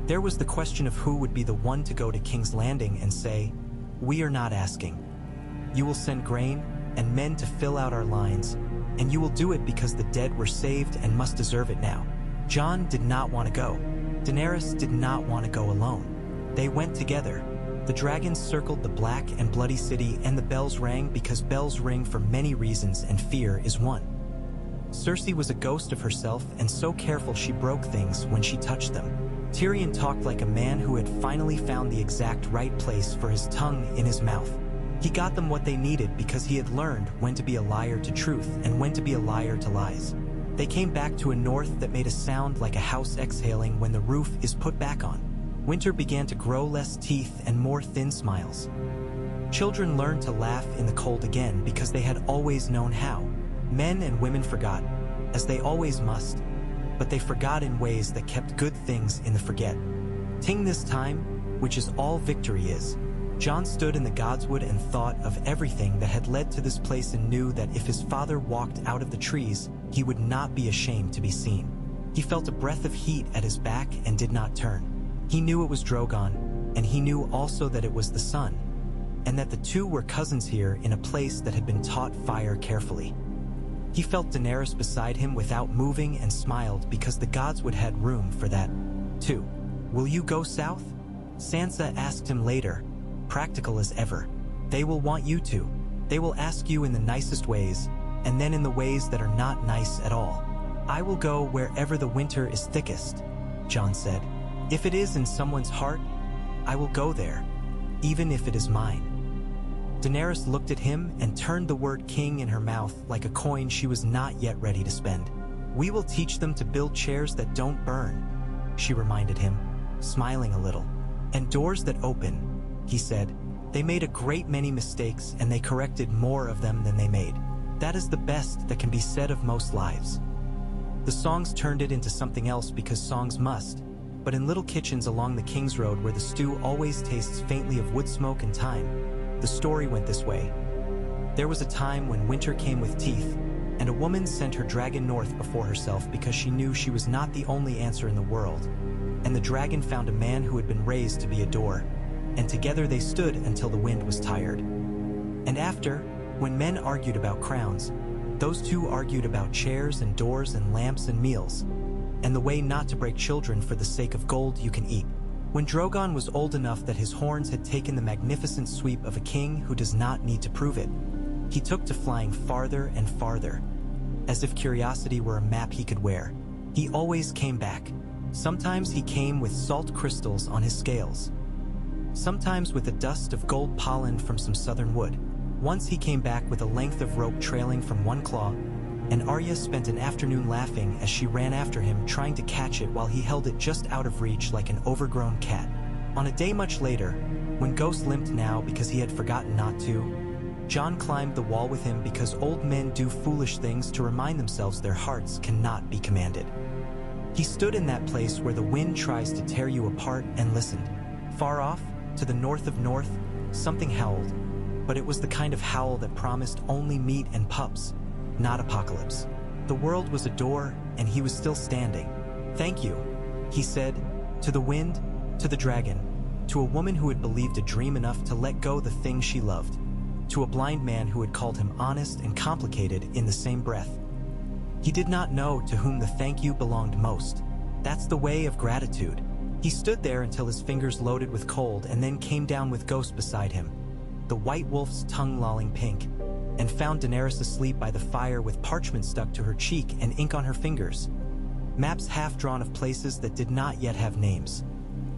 There was the question of who would be the one to go to King's Landing and say, "We are not asking. You will send grain and men to fill out our lines, and you will do it because the dead were saved and must deserve it now." Jon did not want to go. Daenerys did not want to go alone. They went together. The dragons circled the black and bloody city and the bells rang because bells ring for many reasons and fear is one. Cersei was a ghost of herself and so careful she broke things when she touched them. Tyrion talked like a man who had finally found the exact right place for his tongue in his mouth. He got them what they needed because he had learned when to be a liar to truth and when to be a liar to lies. They came back to a north that made a sound like a house exhaling when the roof is put back on. Winter began to grow less teeth and more thin smiles. Children learned to laugh in the cold again because they had always known how. Men and women forgot, as they always must, but they forgot in ways that kept good things in the forget. Ting this time, which is all victory is. Jon stood in the godswood and thought of everything that had led to this place and knew that if his father walked out of the trees, he would not be ashamed to be seen. He felt a breath of heat at his back and did not turn. He knew it was Drogon, and he knew also that it was the sun, and that the two were cousins here in a place that had been taught fire carefully. He felt Daenerys beside him without moving and smiled because the godswood had room for that, too. "Will you go south?" Sansa asked him later, practical as ever. "They will want you to. They will ask you in the nicest ways, and then in the ways that are not nice at all. I will go wherever the winter is thickest," Jon said. "If it is in someone's heart, I will go there, even if it is mine." Daenerys looked at him and turned the word king in her mouth like a coin she was not yet ready to spend. "We will teach them to build chairs that don't burn," she reminded him, smiling a little. "And doors that open," he said. "They made a great many mistakes and they corrected more of them than they made. That is the best that can be said of most lives." The songs turned it into something else because songs must, but in little kitchens along the King's Road where the stew always tastes faintly of wood smoke and thyme, the story went this way. There was a time when winter came with teeth, and a woman sent her dragon north before herself because she knew she was not the only answer in the world. And the dragon found a man who had been raised to be a door, and together they stood until the wind was tired. And after, when men argued about crowns, those two argued about chairs and doors and lamps and meals, and the way not to break children for the sake of gold you can eat. When Drogon was old enough that his horns had taken the magnificent sweep of a king who does not need to prove it, he took to flying farther and farther, as if curiosity were a map he could wear. He always came back. Sometimes he came with salt crystals on his scales, sometimes with a dust of gold pollen from some southern wood. Once he came back with a length of rope trailing from one claw, and Arya spent an afternoon laughing as she ran after him trying to catch it while he held it just out of reach like an overgrown cat. On a day much later, when Ghost limped now because he had forgotten not to, Jon climbed the wall with him because old men do foolish things to remind themselves their hearts cannot be commanded. He stood in that place where the wind tries to tear you apart and listened. Far off, to the north of north, something howled, but it was the kind of howl that promised only meat and pups, not apocalypse. The world was a door, and he was still standing. "Thank you," he said, to the wind, to the dragon, to a woman who had believed a dream enough to let go the thing she loved, to a blind man who had called him honest and complicated in the same breath. He did not know to whom the thank you belonged most. That's the way of gratitude. He stood there until his fingers loaded with cold and then came down with Ghost beside him, the white wolf's tongue lolling pink, and found Daenerys asleep by the fire with parchment stuck to her cheek and ink on her fingers. Maps half-drawn of places that did not yet have names.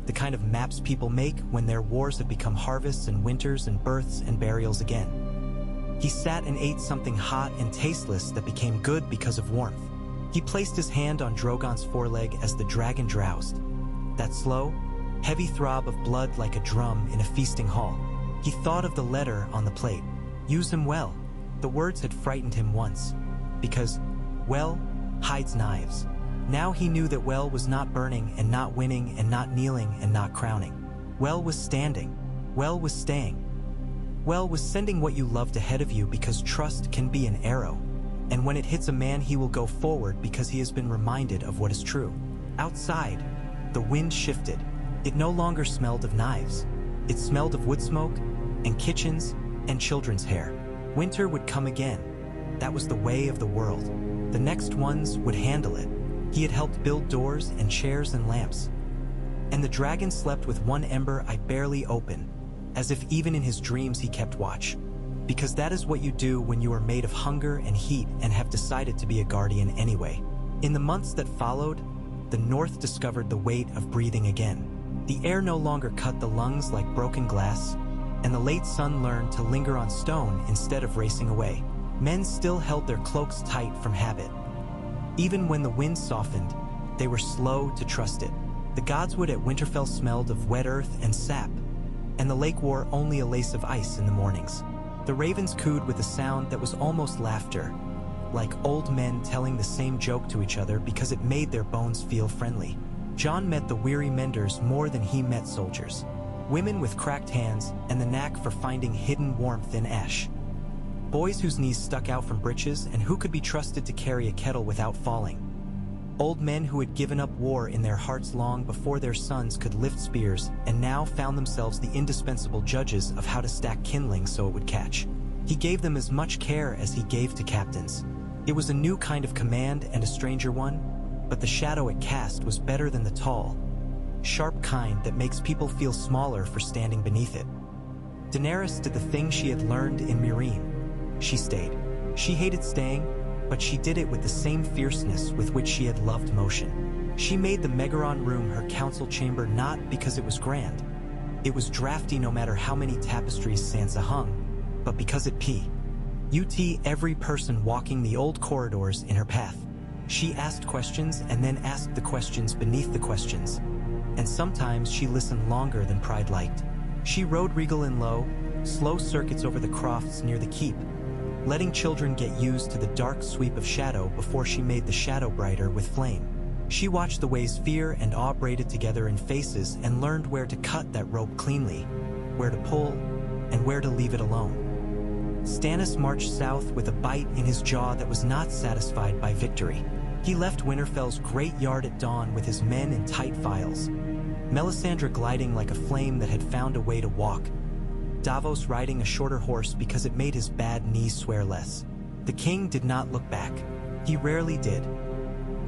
The kind of maps people make when their wars have become harvests and winters and births and burials again. He sat and ate something hot and tasteless that became good because of warmth. He placed his hand on Drogon's foreleg as the dragon drowsed. That slow, heavy throb of blood like a drum in a feasting hall. He thought of the letter on the plate. Use him well. The words had frightened him once, because well hides knives. Now he knew that well was not burning and not winning and not kneeling and not crowning. Well was standing. Well was staying. Well was sending what you loved ahead of you because trust can be an arrow. And when it hits a man, he will go forward because he has been reminded of what is true. Outside, the wind shifted. It no longer smelled of knives. It smelled of wood smoke and kitchens and children's hair. Winter would come again. That was the way of the world. The next ones would handle it. He had helped build doors and chairs and lamps. And the dragon slept with one ember I barely open, as if even in his dreams he kept watch. Because that is what you do when you are made of hunger and heat and have decided to be a guardian anyway. In the months that followed, the north discovered the weight of breathing again. The air no longer cut the lungs like broken glass, and the late sun learned to linger on stone instead of racing away. Men still held their cloaks tight from habit. Even when the wind softened, they were slow to trust it. The godswood at Winterfell smelled of wet earth and sap, and the lake wore only a lace of ice in the mornings. The ravens cooed with a sound that was almost laughter, like old men telling the same joke to each other because it made their bones feel friendly. Jon met the weary menders more than he met soldiers. Women with cracked hands and the knack for finding hidden warmth in ash. Boys whose knees stuck out from breeches and who could be trusted to carry a kettle without falling. Old men who had given up war in their hearts long before their sons could lift spears and now found themselves the indispensable judges of how to stack kindling so it would catch. He gave them as much care as he gave to captains. It was a new kind of command and a stranger one, but the shadow it cast was better than the tall, sharp kind that makes people feel smaller for standing beneath it. Daenerys did the thing she had learned in Meereen. She stayed. She hated staying, but she did it with the same fierceness with which she had loved motion. She made the Megaron room her council chamber not because it was grand. It was drafty no matter how many tapestries Sansa hung, but because it every person walking the old corridors in her path. She asked questions and then asked the questions beneath the questions. And sometimes she listened longer than pride liked. She rode regal and low, slow circuits over the crofts near the keep, letting children get used to the dark sweep of shadow before she made the shadow brighter with flame. She watched the ways fear and awe braided together in faces and learned where to cut that rope cleanly, where to pull, and where to leave it alone. Stannis marched south with a bite in his jaw that was not satisfied by victory. He left Winterfell's great yard at dawn with his men in tight files, Melisandre gliding like a flame that had found a way to walk, Davos riding a shorter horse because it made his bad knees swear less. The king did not look back. He rarely did.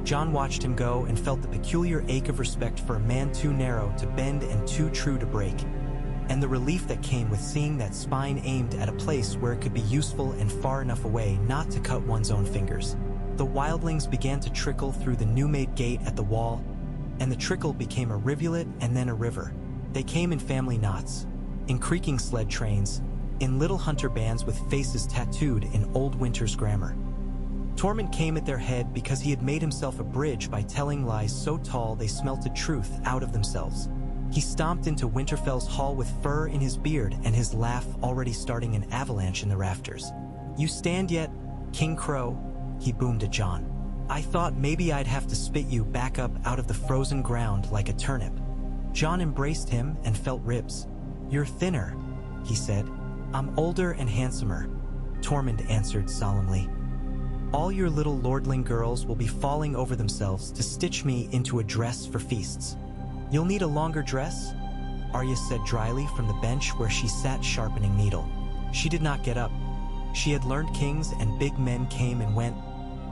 Jon watched him go and felt the peculiar ache of respect for a man too narrow to bend and too true to break, and the relief that came with seeing that spine aimed at a place where it could be useful and far enough away not to cut one's own fingers. The wildlings began to trickle through the new-made gate at the wall, and the trickle became a rivulet and then a river. They came in family knots, in creaking sled trains, in little hunter bands with faces tattooed in old Winter's grammar. Tormund came at their head because he had made himself a bridge by telling lies so tall they smelted truth out of themselves. He stomped into Winterfell's hall with fur in his beard and his laugh already starting an avalanche in the rafters. "You stand yet, King Crow?" he boomed at Jon. "I thought maybe I'd have to spit you back up out of the frozen ground like a turnip." Jon embraced him and felt ribs. "You're thinner," he said. "I'm older and handsomer," Tormund answered solemnly. "All your little lordling girls will be falling over themselves to stitch me into a dress for feasts." "You'll need a longer dress?" Arya said dryly from the bench where she sat sharpening needle. She did not get up. She had learned kings and big men came and went,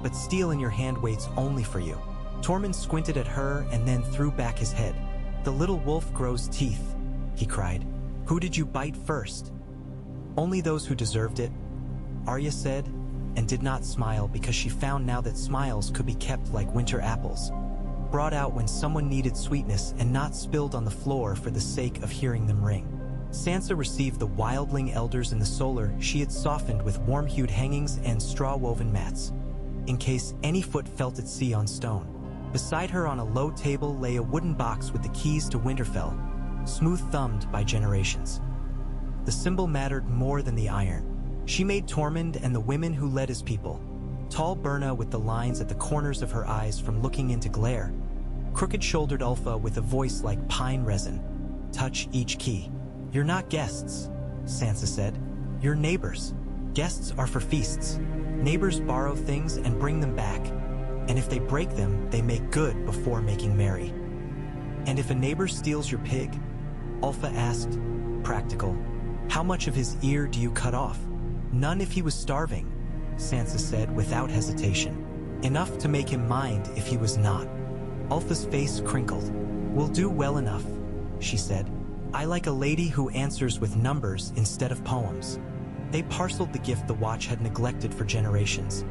but steel in your hand waits only for you. Tormund squinted at her and then threw back his head. "The little wolf grows teeth," he cried. "Who did you bite first?" "Only those who deserved it," Arya said, and did not smile because she found now that smiles could be kept like winter apples, brought out when someone needed sweetness and not spilled on the floor for the sake of hearing them ring. Sansa received the wildling elders in the solar she had softened with warm-hued hangings and straw-woven mats, in case any foot felt at sea on stone. Beside her on a low table lay a wooden box with the keys to Winterfell, smooth-thumbed by generations. The symbol mattered more than the iron. She made Tormund and the women who led his people. Tall Birna with the lines at the corners of her eyes from looking into glare. Crooked-shouldered Ulfa with a voice like pine resin. Touch each key. "You're not guests," Sansa said. "You're neighbors. Guests are for feasts. Neighbors borrow things and bring them back. And if they break them, they make good before making merry." "And if a neighbor steals your pig?" Ulfa asked, practical. "How much of his ear do you cut off?" "None if he was starving," Sansa said without hesitation. "Enough to make him mind if he was not." Ulfa's face crinkled. "We'll do well enough," she said. "I like a lady who answers with numbers instead of poems." They parceled the gift the Watch had neglected for generations,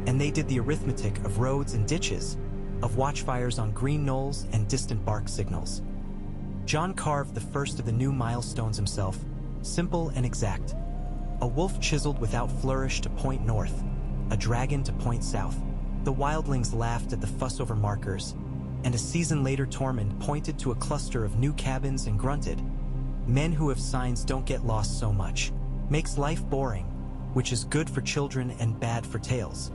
and they did the arithmetic of roads and ditches, of watchfires on green knolls and distant bark signals. Jon carved the first of the new milestones himself, simple and exact. A wolf chiseled without flourish to point north, a dragon to point south. The wildlings laughed at the fuss over markers, and a season later Tormund pointed to a cluster of new cabins and grunted, "Men who have signs don't get lost so much. Makes life boring, which is good for children and bad for tales."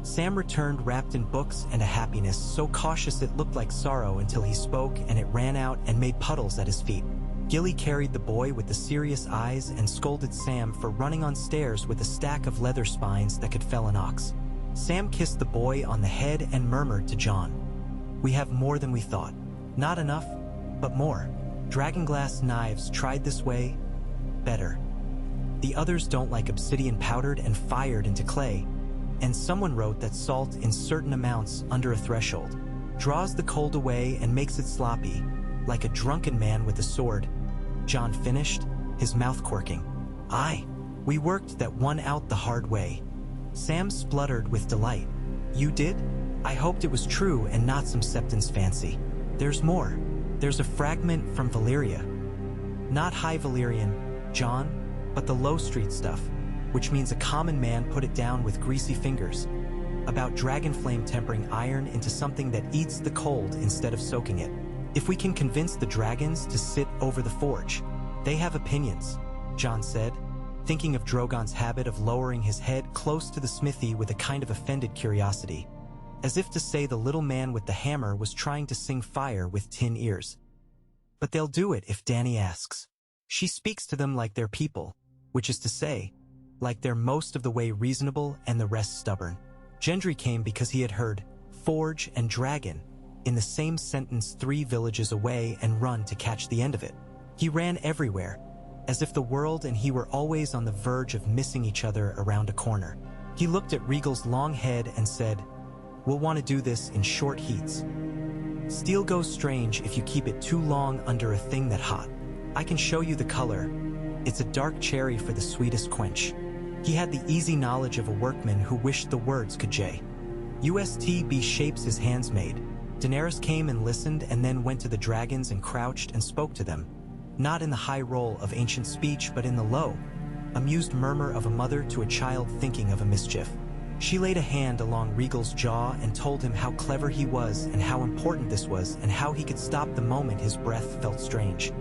Sam returned wrapped in books and a happiness so cautious it looked like sorrow until he spoke and it ran out and made puddles at his feet. Gilly carried the boy with the serious eyes and scolded Sam for running on stairs with a stack of leather spines that could fell an ox. Sam kissed the boy on the head and murmured to Jon, "We have more than we thought. Not enough, but more. Dragonglass knives tried this way, better. The others don't like obsidian powdered and fired into clay, and someone wrote that salt in certain amounts under a threshold draws the cold away and makes it sloppy, like a drunken man with a sword." Jon finished, his mouth quirking. "Aye, we worked that one out the hard way." Sam spluttered with delight. "You did? I hoped it was true and not some Septon's fancy. There's more. There's a fragment from Valyria." "Not High Valyrian, Jon," but the low street stuff, which means a common man put it down with greasy fingers, about dragon flame tempering iron into something that eats the cold instead of soaking it. If we can convince the dragons to sit over the forge, they have opinions, Jon said, thinking of Drogon's habit of lowering his head close to the smithy with a kind of offended curiosity, as if to say the little man with the hammer was trying to sing fire with tin ears. But they'll do it if Dany asks. She speaks to them like they're people, which is to say, like they're most of the way reasonable and the rest stubborn. Gendry came because he had heard forge and dragon in the same sentence 3 villages away and run to catch the end of it. He ran everywhere, as if the world and he were always on the verge of missing each other around a corner. He looked at Rhaegal's long head and said, "We'll want to do this in short heats. Steel goes strange if you keep it too long under a thing that hot. I can show you the color. It's a dark cherry for the sweetest quench." He had the easy knowledge of a workman who wished the words could be shapes his hands made. Daenerys came and listened and then went to the dragons and crouched and spoke to them, not in the high roll of ancient speech but in the low, amused murmur of a mother to a child thinking of a mischief. She laid a hand along Rhaegal's jaw and told him how clever he was and how important this was and how he could stop the moment his breath felt strange.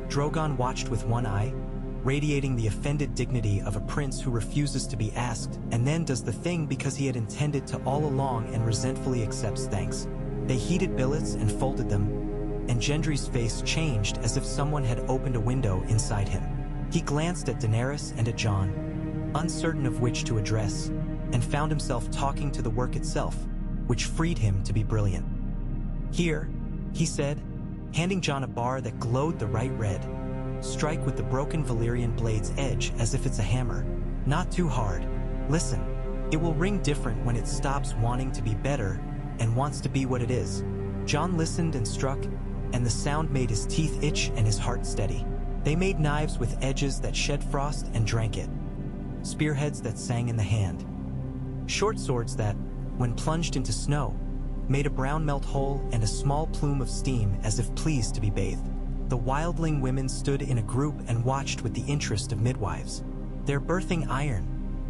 Drogon watched with one eye, radiating the offended dignity of a prince who refuses to be asked and then does the thing because he had intended to all along and resentfully accepts thanks. They heated billets and folded them, and Gendry's face changed as if someone had opened a window inside him. He glanced at Daenerys and at Jon, uncertain of which to address, and found himself talking to the work itself, which freed him to be brilliant. "Here," he said, handing Jon a bar that glowed the right red. "Strike with the broken Valyrian blade's edge as if it's a hammer. Not too hard. Listen, it will ring different when it stops wanting to be better and wants to be what it is." Jon listened and struck, and the sound made his teeth itch and his heart steady. They made knives with edges that shed frost and drank it, spearheads that sang in the hand, short swords that, when plunged into snow, made a brown melt hole and a small plume of steam as if pleased to be bathed. The wildling women stood in a group and watched with the interest of midwives. "They're birthing iron,"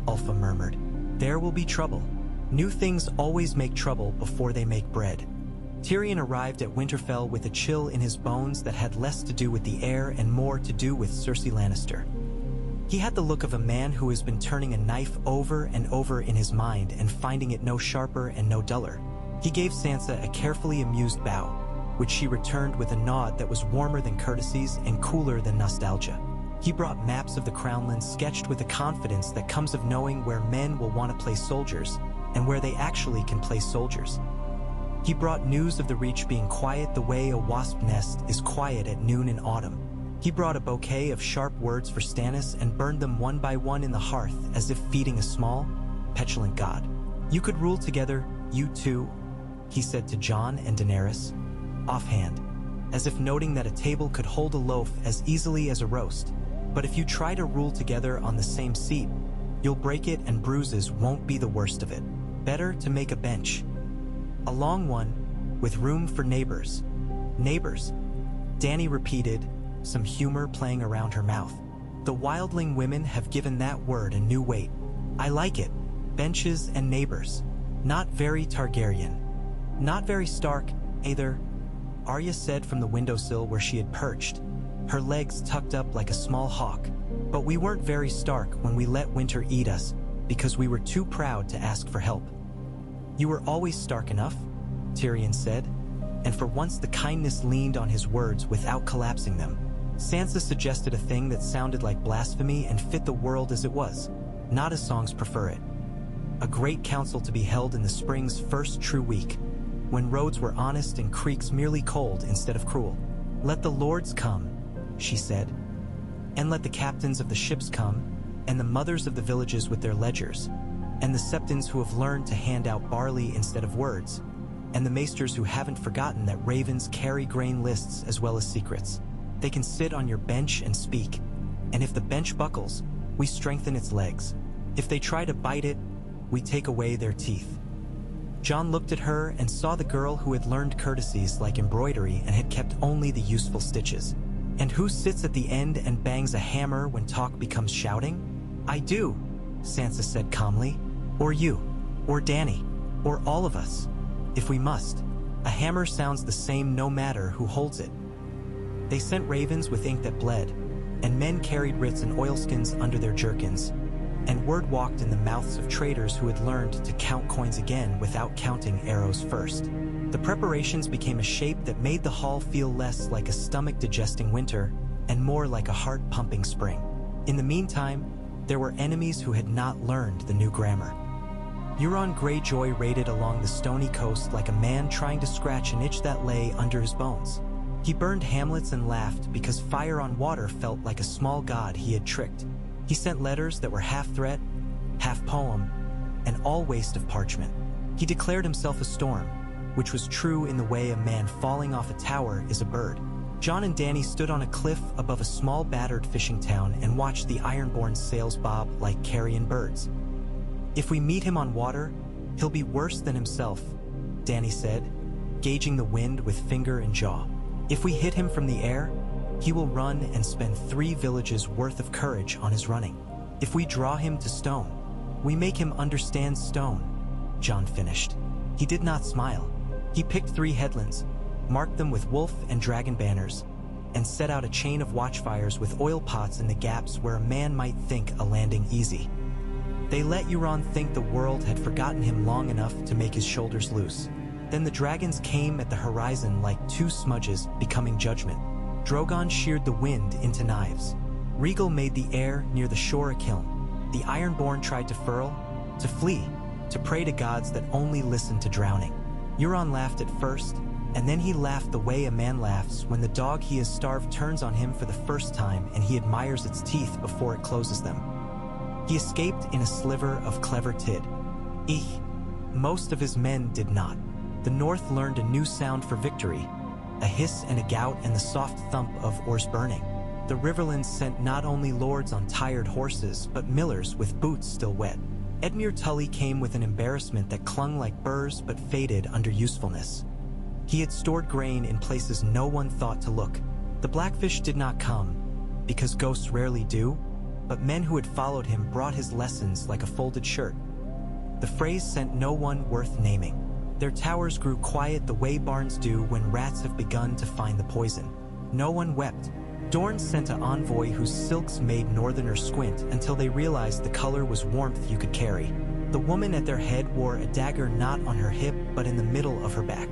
Ulfa murmured. "There will be trouble. New things always make trouble before they make bread." Tyrion arrived at Winterfell with a chill in his bones that had less to do with the air and more to do with Cersei Lannister. He had the look of a man who has been turning a knife over and over in his mind and finding it no sharper and no duller. He gave Sansa a carefully amused bow, which she returned with a nod that was warmer than courtesies and cooler than nostalgia. He brought maps of the Crownlands sketched with the confidence that comes of knowing where men will want to play soldiers and where they actually can play soldiers. He brought news of the Reach being quiet the way a wasp nest is quiet at noon in autumn. He brought a bouquet of sharp words for Stannis and burned them one by one in the hearth as if feeding a small, petulant god. "You could rule together, you two," he said to Jon and Daenerys, offhand, as if noting that a table could hold a loaf as easily as a roast. "But if you try to rule together on the same seat, you'll break it and bruises won't be the worst of it. Better to make a bench. A long one, with room for neighbors." "Neighbors," Dany repeated, some humor playing around her mouth. "The wildling women have given that word a new weight. I like it. Benches and neighbors. Not very Targaryen. Not very Stark, either," Arya said from the windowsill where she had perched, her legs tucked up like a small hawk. "But we weren't very Stark when we let winter eat us because we were too proud to ask for help." "You were always Stark enough," Tyrion said, and for once the kindness leaned on his words without collapsing them. Sansa suggested a thing that sounded like blasphemy and fit the world as it was, not as songs prefer it. A great council to be held in the spring's first true week, when roads were honest and creeks merely cold instead of cruel. "Let the lords come," she said, "and let the captains of the ships come, and the mothers of the villages with their ledgers, and the septons who have learned to hand out barley instead of words, and the maesters who haven't forgotten that ravens carry grain lists as well as secrets. They can sit on your bench and speak, and if the bench buckles, we strengthen its legs. If they try to bite it, we take away their teeth." Jon looked at her and saw the girl who had learned courtesies like embroidery and had kept only the useful stitches. And who sits at the end and bangs a hammer when talk becomes shouting? I do, Sansa said calmly. Or you, or Dany, or all of us, if we must. A hammer sounds the same no matter who holds it. They sent ravens with ink that bled, and men carried writs and oilskins under their jerkins, and word walked in the mouths of traders who had learned to count coins again without counting arrows first. The preparations became a shape that made the hall feel less like a stomach-digesting winter and more like a heart-pumping spring. In the meantime, there were enemies who had not learned the new grammar. Euron Greyjoy raided along the stony coast like a man trying to scratch an itch that lay under his bones. He burned hamlets and laughed because fire on water felt like a small god he had tricked. He sent letters that were half threat, half poem, and all waste of parchment. He declared himself a storm, which was true in the way a man falling off a tower is a bird. Jon and Dany stood on a cliff above a small battered fishing town and watched the Ironborn sails bob like carrion birds. If we meet him on water, he'll be worse than himself, Dany said, gauging the wind with finger and jaw. If we hit him from the air, he will run and spend 3 villages worth of courage on his running. If we draw him to stone, we make him understand stone, Jon finished. He did not smile. He picked 3 headlands, marked them with wolf and dragon banners, and set out a chain of watchfires with oil pots in the gaps where a man might think a landing easy. They let Euron think the world had forgotten him long enough to make his shoulders loose. Then the dragons came at the horizon like 2 smudges becoming judgment. Drogon sheared the wind into knives. Rhaegal made the air near the shore a kiln. The Ironborn tried to furl, to flee, to pray to gods that only listen to drowning. Euron laughed at first, and then he laughed the way a man laughs when the dog he has starved turns on him for the first time and he admires its teeth before it closes them. He escaped in a sliver of clever tid. Most of his men did not. The North learned a new sound for victory, a hiss and a gout and the soft thump of oars burning. The Riverlands sent not only lords on tired horses, but millers with boots still wet. Edmure Tully came with an embarrassment that clung like burrs but faded under usefulness. He had stored grain in places no one thought to look. The Blackfish did not come, because ghosts rarely do, but men who had followed him brought his lessons like a folded shirt. The phrase sent no one worth naming. Their towers grew quiet the way barns do when rats have begun to find the poison. No one wept. Dorne sent an envoy whose silks made northerners squint until they realized the color was warmth you could carry. The woman at their head wore a dagger not on her hip but in the middle of her back.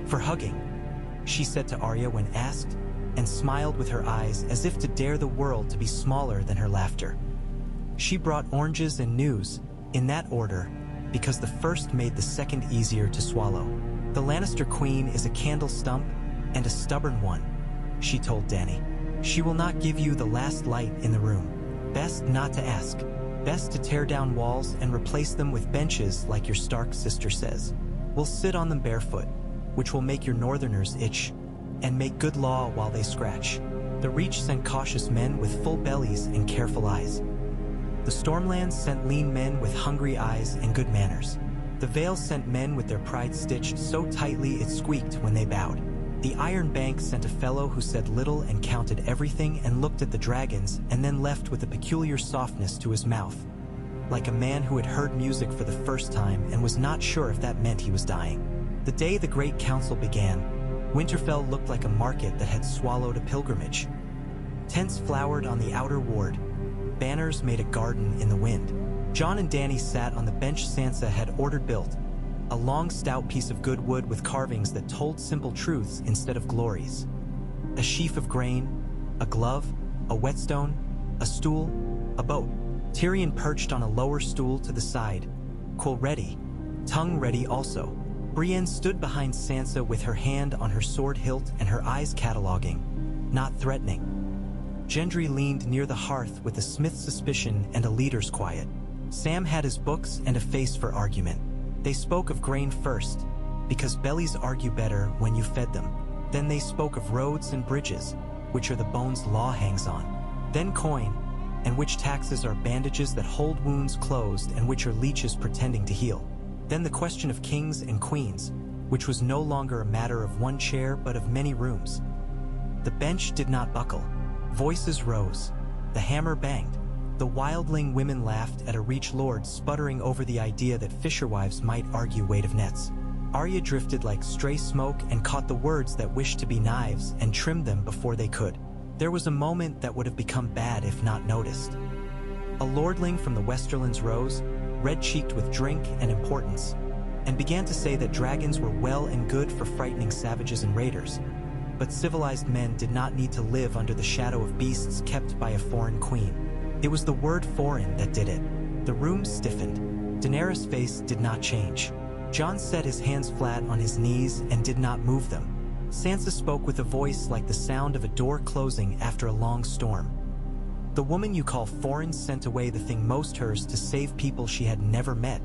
For hugging, she said to Arya when asked, and smiled with her eyes as if to dare the world to be smaller than her laughter. She brought oranges and news, in that order, because the first made the second easier to swallow. The Lannister queen is a candle stump and a stubborn one, she told Dany. She will not give you the last light in the room. Best not to ask. Best to tear down walls and replace them with benches like your Stark sister says. We'll sit on them barefoot, which will make your northerners itch, and make good law while they scratch. The Reach sent cautious men with full bellies and careful eyes. The Stormlands sent lean men with hungry eyes and good manners. The Vale sent men with their pride stitched so tightly it squeaked when they bowed. The Iron Bank sent a fellow who said little and counted everything and looked at the dragons and then left with a peculiar softness to his mouth, like a man who had heard music for the first time and was not sure if that meant he was dying. The day the Great Council began, Winterfell looked like a market that had swallowed a pilgrimage. Tents flowered on the outer ward. Banners made a garden in the wind. Jon and Dany sat on the bench Sansa had ordered built, a long, stout piece of good wood with carvings that told simple truths instead of glories. A sheaf of grain, a glove, a whetstone, a stool, a boat. Tyrion perched on a lower stool to the side, quill ready, tongue ready also. Brienne stood behind Sansa with her hand on her sword hilt and her eyes cataloging, not threatening. Gendry leaned near the hearth with a smith's suspicion and a leader's quiet. Sam had his books and a face for argument. They spoke of grain first, because bellies argue better when you fed them. Then they spoke of roads and bridges, which are the bones law hangs on. Then coin, and which taxes are bandages that hold wounds closed and which are leeches pretending to heal. Then the question of kings and queens, which was no longer a matter of one chair but of many rooms. The bench did not buckle. Voices rose. The hammer banged. The wildling women laughed at a reach lord sputtering over the idea that fisherwives might argue weight of nets. Arya drifted like stray smoke and caught the words that wished to be knives and trimmed them before they could. There was a moment that would have become bad if not noticed. A lordling from the Westerlands rose, red-cheeked with drink and importance, and began to say that dragons were well and good for frightening savages and raiders. But civilized men did not need to live under the shadow of beasts kept by a foreign queen. It was the word foreign that did it. The room stiffened. Daenerys' face did not change. Jon set his hands flat on his knees and did not move them. Sansa spoke with a voice like the sound of a door closing after a long storm. The woman you call foreign sent away the thing most hers to save people she had never met.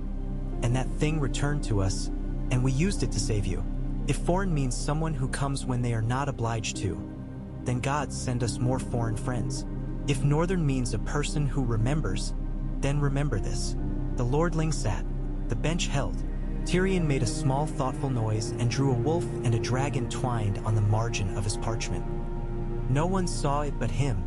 And that thing returned to us, and we used it to save you. If foreign means someone who comes when they are not obliged to, then gods send us more foreign friends. If northern means a person who remembers, then remember this. The lordling sat. The bench held. Tyrion made a small thoughtful noise and drew a wolf and a dragon twined on the margin of his parchment. No one saw it but him,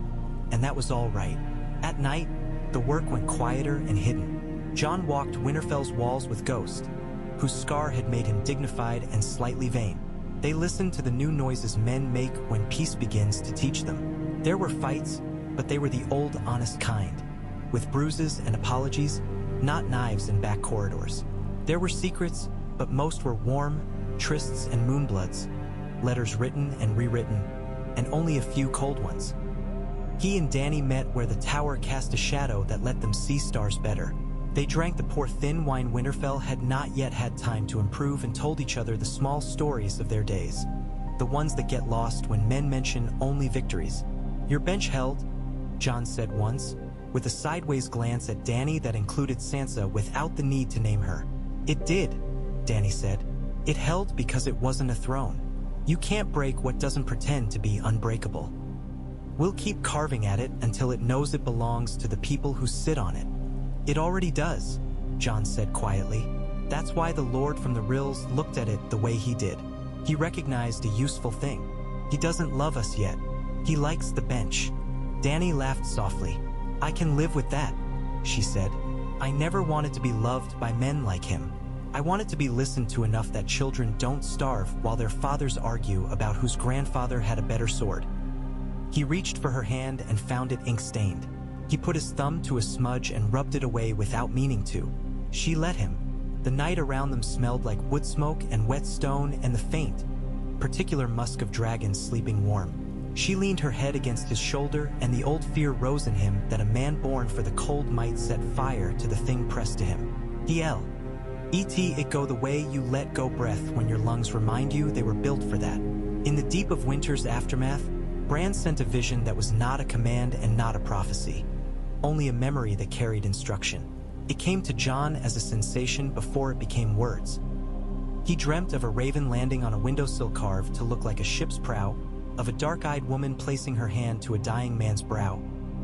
and that was all right. At night, the work went quieter and hidden. Jon walked Winterfell's walls with Ghost, whose scar had made him dignified and slightly vain. They listened to the new noises men make when peace begins to teach them. There were fights, but they were the old honest kind, with bruises and apologies, not knives in back corridors. There were secrets, but most were warm, trysts and moonbloods, letters written and rewritten, and only a few cold ones. He and Dany met where the tower cast a shadow that let them see stars better. They drank the poor thin wine Winterfell had not yet had time to improve and told each other the small stories of their days. The ones that get lost when men mention only victories. Your bench held, Jon said once, with a sideways glance at Dany that included Sansa without the need to name her. It did, Dany said. It held because it wasn't a throne. You can't break what doesn't pretend to be unbreakable. We'll keep carving at it until it knows it belongs to the people who sit on it. It already does, Jon said quietly. That's why the Lord from the Rills looked at it the way he did. He recognized a useful thing. He doesn't love us yet. He likes the bench. Dany laughed softly. I can live with that, she said. I never wanted to be loved by men like him. I wanted to be listened to enough that children don't starve while their fathers argue about whose grandfather had a better sword. He reached for her hand and found it ink-stained. He put his thumb to a smudge and rubbed it away without meaning to. She let him. The night around them smelled like wood smoke and wet stone and the faint, particular musk of dragons sleeping warm. She leaned her head against his shoulder, and the old fear rose in him that a man born for the cold might set fire to the thing pressed to him. It go the way you let go breath when your lungs remind you they were built for that. In the deep of winter's aftermath, Bran sent a vision that was not a command and not a prophecy, only a memory that carried instruction. It came to Jon as a sensation before it became words. He dreamt of a raven landing on a windowsill carved to look like a ship's prow, of a dark-eyed woman placing her hand to a dying man's brow,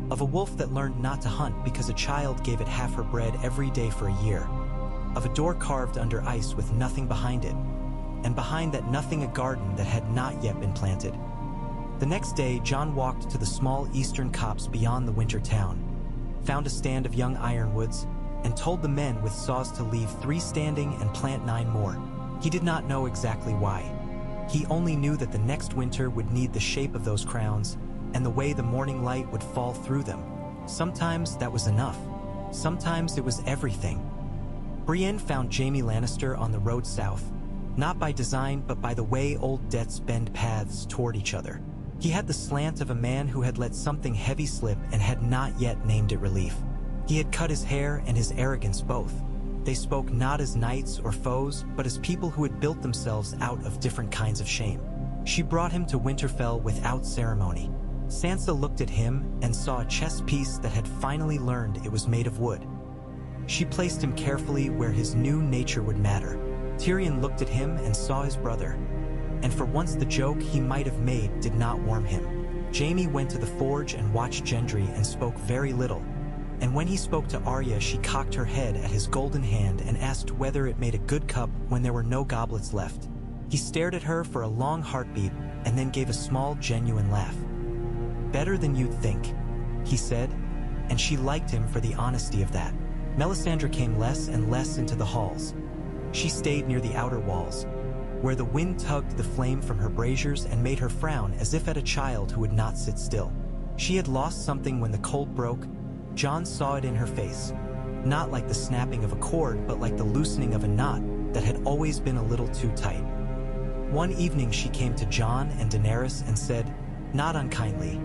of a wolf that learned not to hunt because a child gave it half her bread every day for a year, of a door carved under ice with nothing behind it, and behind that nothing a garden that had not yet been planted. The next day, Jon walked to the small eastern copse beyond the winter town, found a stand of young ironwoods, and told the men with saws to leave 3 standing and plant 9 more. He did not know exactly why. He only knew that the next winter would need the shape of those crowns and the way the morning light would fall through them. Sometimes that was enough. Sometimes it was everything. Brienne found Jaime Lannister on the road south, not by design but by the way old debts bend paths toward each other. He had the slant of a man who had let something heavy slip and had not yet named it relief. He had cut his hair and his arrogance both. They spoke not as knights or foes, but as people who had built themselves out of different kinds of shame. She brought him to Winterfell without ceremony. Sansa looked at him and saw a chess piece that had finally learned it was made of wood. She placed him carefully where his new nature would matter. Tyrion looked at him and saw his brother, and for once the joke he might have made did not warm him. Jaime went to the forge and watched Gendry and spoke very little. And when he spoke to Arya, she cocked her head at his golden hand and asked whether it made a good cup when there were no goblets left. He stared at her for a long heartbeat and then gave a small, genuine laugh. "Better than you'd think," he said, and she liked him for the honesty of that. Melisandre came less and less into the halls. She stayed near the outer walls, where the wind tugged the flame from her braziers and made her frown as if at a child who would not sit still. She had lost something when the cold broke. Jon saw it in her face. Not like the snapping of a cord, but like the loosening of a knot that had always been a little too tight. One evening she came to Jon and Daenerys and said, not unkindly,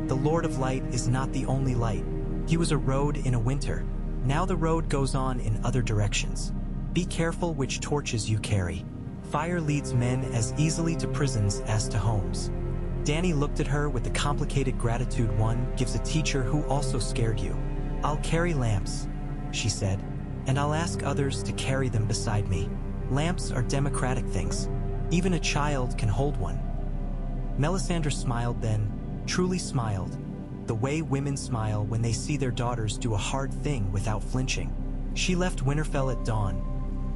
"The Lord of Light is not the only light. He was a road in a winter. Now the road goes on in other directions. Be careful which torches you carry. Fire leads men as easily to prisons as to homes." Dany looked at her with the complicated gratitude one gives a teacher who also scared you. "I'll carry lamps," she said, "and I'll ask others to carry them beside me. Lamps are democratic things. Even a child can hold one." Melisandre smiled then, truly smiled, the way women smile when they see their daughters do a hard thing without flinching. She left Winterfell at dawn,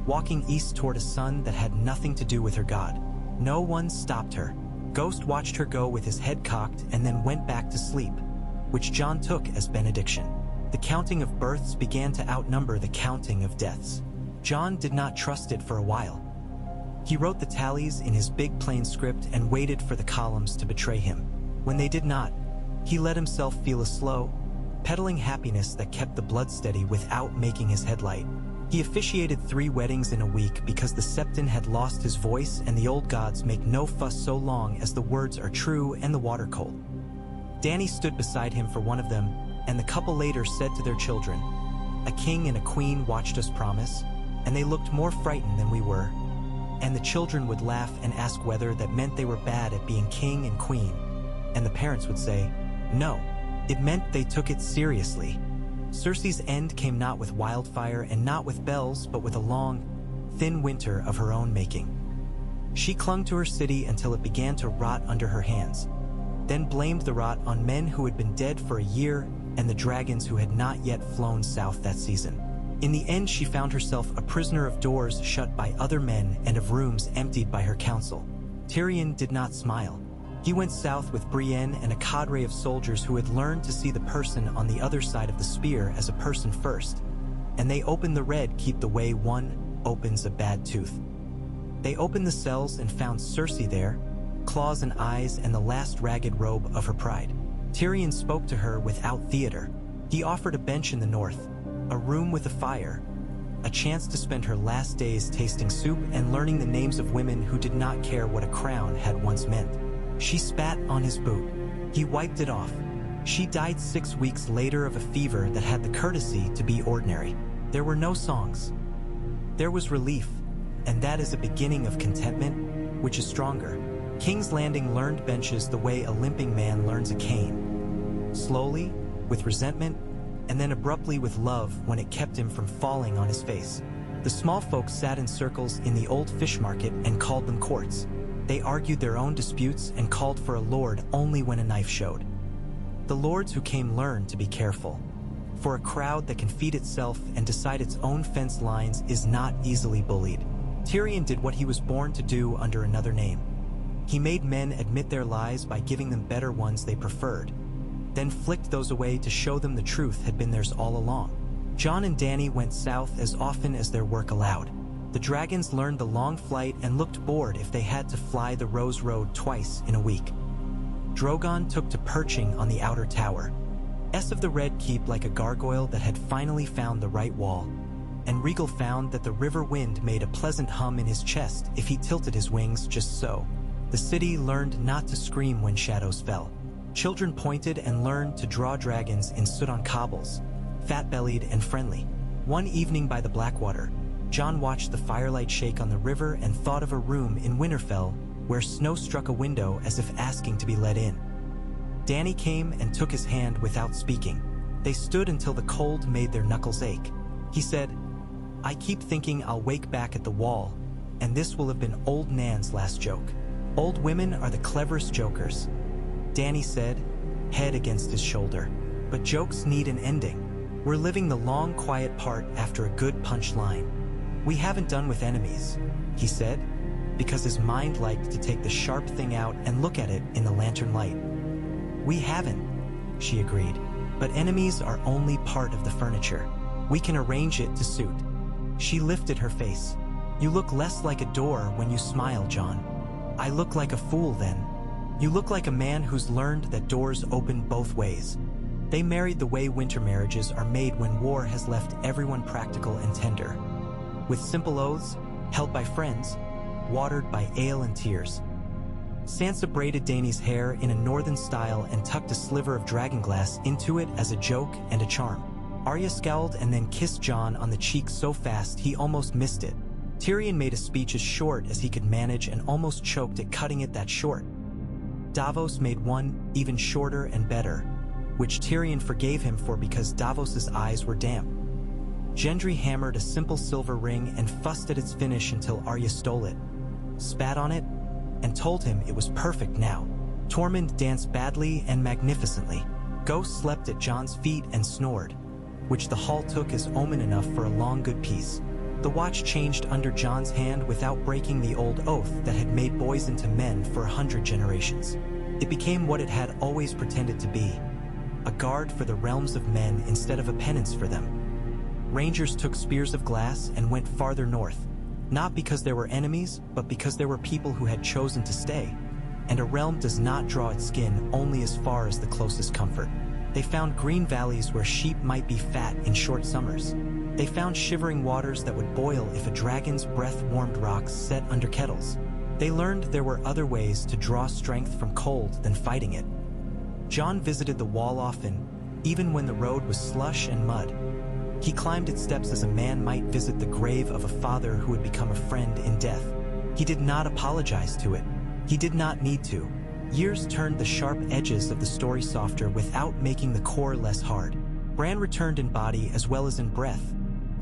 walking east toward a sun that had nothing to do with her god. No one stopped her. Ghost watched her go with his head cocked and then went back to sleep, which Jon took as benediction. The counting of births began to outnumber the counting of deaths. Jon did not trust it for a while. He wrote the tallies in his big plain script and waited for the columns to betray him. When they did not, he let himself feel a slow, peddling happiness that kept the blood steady without making his head light. He officiated 3 weddings in a week because the Septon had lost his voice, and the old gods make no fuss so long as the words are true and the water cold. Dany stood beside him for one of them, and the couple later said to their children, "A king and a queen watched us promise, and they looked more frightened than we were." And the children would laugh and ask whether that meant they were bad at being king and queen, and the parents would say, "No, it meant they took it seriously." Cersei's end came not with wildfire and not with bells, but with a long, thin winter of her own making. She clung to her city until it began to rot under her hands, then blamed the rot on men who had been dead for a year and the dragons who had not yet flown south that season. In the end, she found herself a prisoner of doors shut by other men and of rooms emptied by her council. Tyrion did not smile. He went south with Brienne and a cadre of soldiers who had learned to see the person on the other side of the spear as a person first, and they opened the red keep the way one opens a bad tooth. They opened the cells and found Cersei there, claws and eyes and the last ragged robe of her pride. Tyrion spoke to her without theater. He offered a bench in the north, a room with a fire, a chance to spend her last days tasting soup and learning the names of women who did not care what a crown had once meant. She spat on his boot. He wiped it off. She died 6 weeks later of a fever that had the courtesy to be ordinary. There were no songs. There was relief, and that is a beginning of contentment, which is stronger. King's Landing learned benches the way a limping man learns a cane. Slowly, with resentment, and then abruptly with love when it kept him from falling on his face. The small folk sat in circles in the old fish market and called them courts. They argued their own disputes and called for a lord only when a knife showed. The lords who came learned to be careful. For a crowd that can feed itself and decide its own fence lines is not easily bullied. Tyrion did what he was born to do under another name. He made men admit their lies by giving them better ones they preferred, then flicked those away to show them the truth had been theirs all along. Jon and Dany went south as often as their work allowed. The dragons learned the long flight and looked bored if they had to fly the Rose Road twice in a week. Drogon took to perching on the outer tower, of the Red Keep like a gargoyle that had finally found the right wall, and Regal found that the river wind made a pleasant hum in his chest if he tilted his wings just so. The city learned not to scream when shadows fell. Children pointed and learned to draw dragons and stood on cobbles, fat-bellied and friendly. One evening by the Blackwater, Jon watched the firelight shake on the river and thought of a room in Winterfell where snow struck a window as if asking to be let in. Dany came and took his hand without speaking. They stood until the cold made their knuckles ache. He said, "I keep thinking I'll wake back at the wall, and this will have been old Nan's last joke. Old women are the cleverest jokers." Dany said, head against his shoulder. "But jokes need an ending. We're living the long, quiet part after a good punch line. We haven't done with enemies," he said. because his mind liked to take the sharp thing out and look at it in the lantern light. "We haven't," she agreed. "But enemies are only part of the furniture. We can arrange it to suit." She lifted her face. "You look less like a door when you smile, Jon." "I look like a fool then." "You look like a man who's learned that doors open both ways." They married the way winter marriages are made when war has left everyone practical and tender. With simple oaths, held by friends, watered by ale and tears. Sansa braided Dany's hair in a northern style and tucked a sliver of dragonglass into it as a joke and a charm. Arya scowled and then kissed Jon on the cheek so fast he almost missed it. Tyrion made a speech as short as he could manage and almost choked at cutting it that short. Davos made one even shorter and better, which Tyrion forgave him for because Davos's eyes were damp. Gendry hammered a simple silver ring and fussed at its finish until Arya stole it, spat on it, and told him it was perfect now. Tormund danced badly and magnificently. Ghost slept at Jon's feet and snored, which the hall took as omen enough for a long good peace. The watch changed under Jon's hand without breaking the old oath that had made boys into men for 100 generations. It became what it had always pretended to be, a guard for the realms of men instead of a penance for them. Rangers took spears of glass and went farther north, not because there were enemies, but because there were people who had chosen to stay. And a realm does not draw its skin only as far as the closest comfort. They found green valleys where sheep might be fat in short summers. They found shivering waters that would boil if a dragon's breath warmed rocks set under kettles. They learned there were other ways to draw strength from cold than fighting it. Jon visited the wall often, even when the road was slush and mud. He climbed its steps as a man might visit the grave of a father who had become a friend in death. He did not apologize to it. He did not need to. Years turned the sharp edges of the story softer without making the core less hard. Bran returned in body as well as in breath,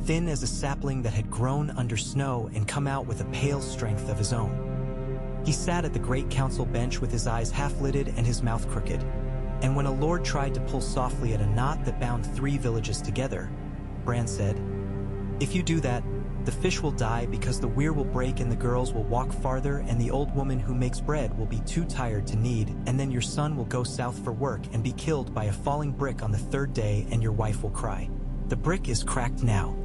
thin as a sapling that had grown under snow and come out with a pale strength of his own. He sat at the great council bench with his eyes half-lidded and his mouth crooked. And when a lord tried to pull softly at a knot that bound 3 villages together, Bran said, "If you do that, the fish will die because the weir will break and the girls will walk farther and the old woman who makes bread will be too tired to knead, and then your son will go south for work and be killed by a falling brick on the 3rd day and your wife will cry. The brick is cracked now.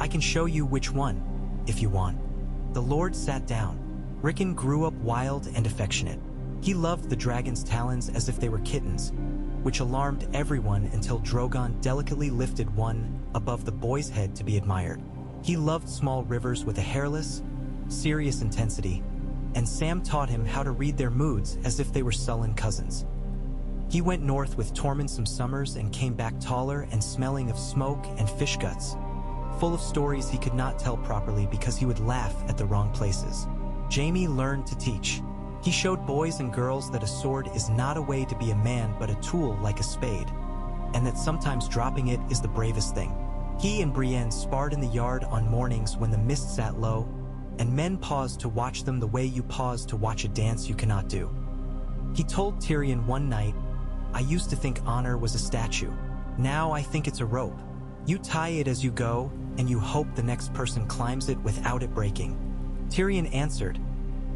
I can show you which one, if you want." The lord sat down. Rickon grew up wild and affectionate. He loved the dragon's talons as if they were kittens, which alarmed everyone until Drogon delicately lifted one above the boy's head to be admired. He loved small rivers with a hairless, serious intensity, and Sam taught him how to read their moods as if they were sullen cousins. He went north with Tormund some summers and came back taller and smelling of smoke and fish guts, full of stories he could not tell properly because he would laugh at the wrong places. Jaime learned to teach. He showed boys and girls that a sword is not a way to be a man but a tool like a spade, and that sometimes dropping it is the bravest thing. He and Brienne sparred in the yard on mornings when the mist sat low, and men paused to watch them the way you pause to watch a dance you cannot do. He told Tyrion one night, "I used to think honor was a statue. Now I think it's a rope. You tie it as you go, and you hope the next person climbs it without it breaking." Tyrion answered,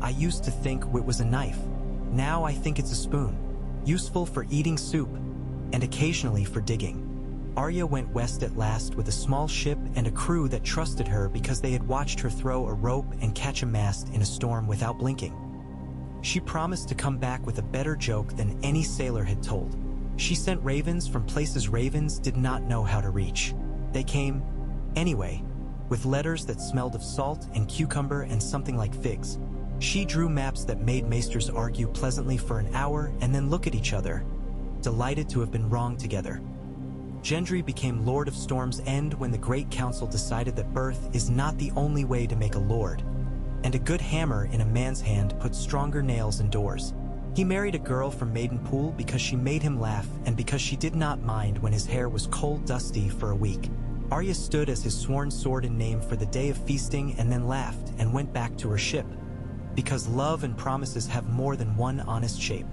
"I used to think it was a knife. Now I think it's a spoon, useful for eating soup, and occasionally for digging." Arya went west at last with a small ship and a crew that trusted her because they had watched her throw a rope and catch a mast in a storm without blinking. She promised to come back with a better joke than any sailor had told. She sent ravens from places ravens did not know how to reach. They came, anyway, with letters that smelled of salt and cucumber and something like figs. She drew maps that made maesters argue pleasantly for an hour and then look at each other, delighted to have been wrong together. Gendry became Lord of Storm's End when the Great Council decided that birth is not the only way to make a lord, and a good hammer in a man's hand puts stronger nails in doors. He married a girl from Maidenpool because she made him laugh and because she did not mind when his hair was coal-dusty for a week. Arya stood as his sworn sword and name for the day of feasting and then laughed and went back to her ship, because love and promises have more than one honest shape.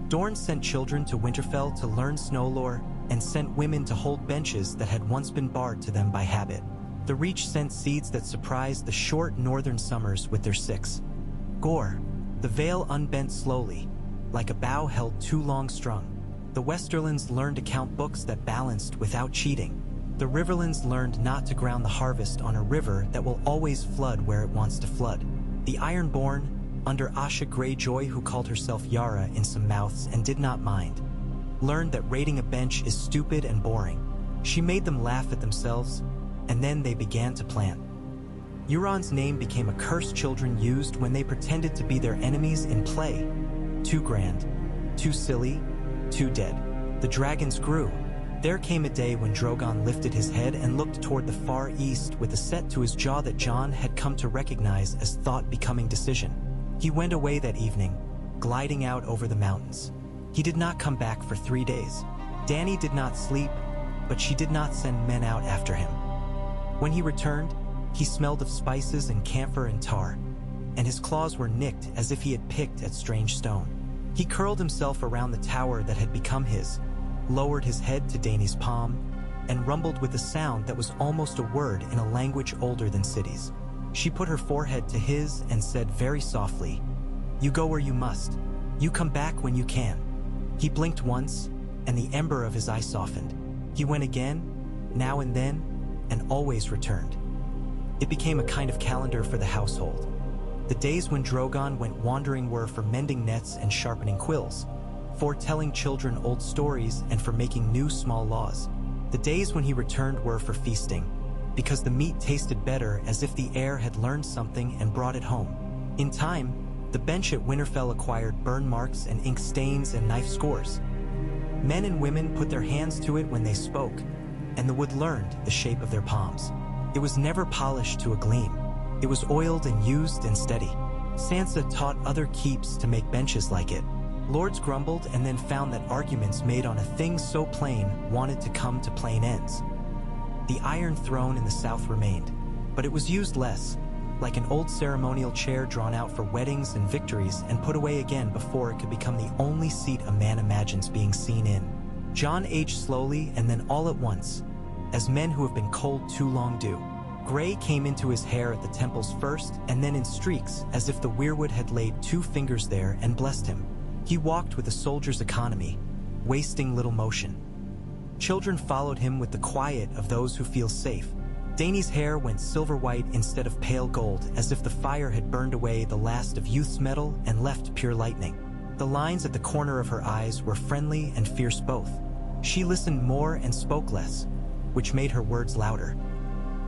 Dorne sent children to Winterfell to learn snow lore and sent women to hold benches that had once been barred to them by habit. The reach sent seeds that surprised the short northern summers with their six. Gore. The veil unbent slowly, like a bow held too long strung. The Westerlands learned to count books that balanced without cheating. The Riverlands learned not to ground the harvest on a river that will always flood where it wants to flood. The Ironborn, under Asha Greyjoy, who called herself Yara in some mouths and did not mind, learned that raiding a bench is stupid and boring. She made them laugh at themselves, and then they began to plan. Euron's name became a curse children used when they pretended to be their enemies in play. Too grand, too silly, too dead. The dragons grew. There came a day when Drogon lifted his head and looked toward the far east with a set to his jaw that Jon had come to recognize as thought becoming decision. He went away that evening, gliding out over the mountains. He did not come back for 3 days. Dany did not sleep, but she did not send men out after him. When he returned, he smelled of spices and camphor and tar, and his claws were nicked as if he had picked at strange stone. He curled himself around the tower that had become his, lowered his head to Dany's palm, and rumbled with a sound that was almost a word in a language older than cities. She put her forehead to his and said very softly, "You go where you must. You come back when you can." He blinked once, and the ember of his eye softened. He went again, now and then, and always returned. It became a kind of calendar for the household. The days when Drogon went wandering were for mending nets and sharpening quills, for telling children old stories and for making new small laws. The days when he returned were for feasting, because the meat tasted better as if the air had learned something and brought it home. In time, the bench at Winterfell acquired burn marks and ink stains and knife scores. Men and women put their hands to it when they spoke, and the wood learned the shape of their palms. It was never polished to a gleam. It was oiled and used and steady. Sansa taught other keeps to make benches like it. Lords grumbled and then found that arguments made on a thing so plain wanted to come to plain ends. The Iron Throne in the south remained, but it was used less, like an old ceremonial chair drawn out for weddings and victories and put away again before it could become the only seat a man imagines being seen in. Jon aged slowly and then all at once, as men who have been cold too long do. Gray came into his hair at the temples first and then in streaks as if the weirwood had laid 2 fingers there and blessed him. He walked with a soldier's economy, wasting little motion. Children followed him with the quiet of those who feel safe. Dany's hair went silver white instead of pale gold, as if the fire had burned away the last of youth's metal and left pure lightning. The lines at the corner of her eyes were friendly and fierce both. She listened more and spoke less, which made her words louder.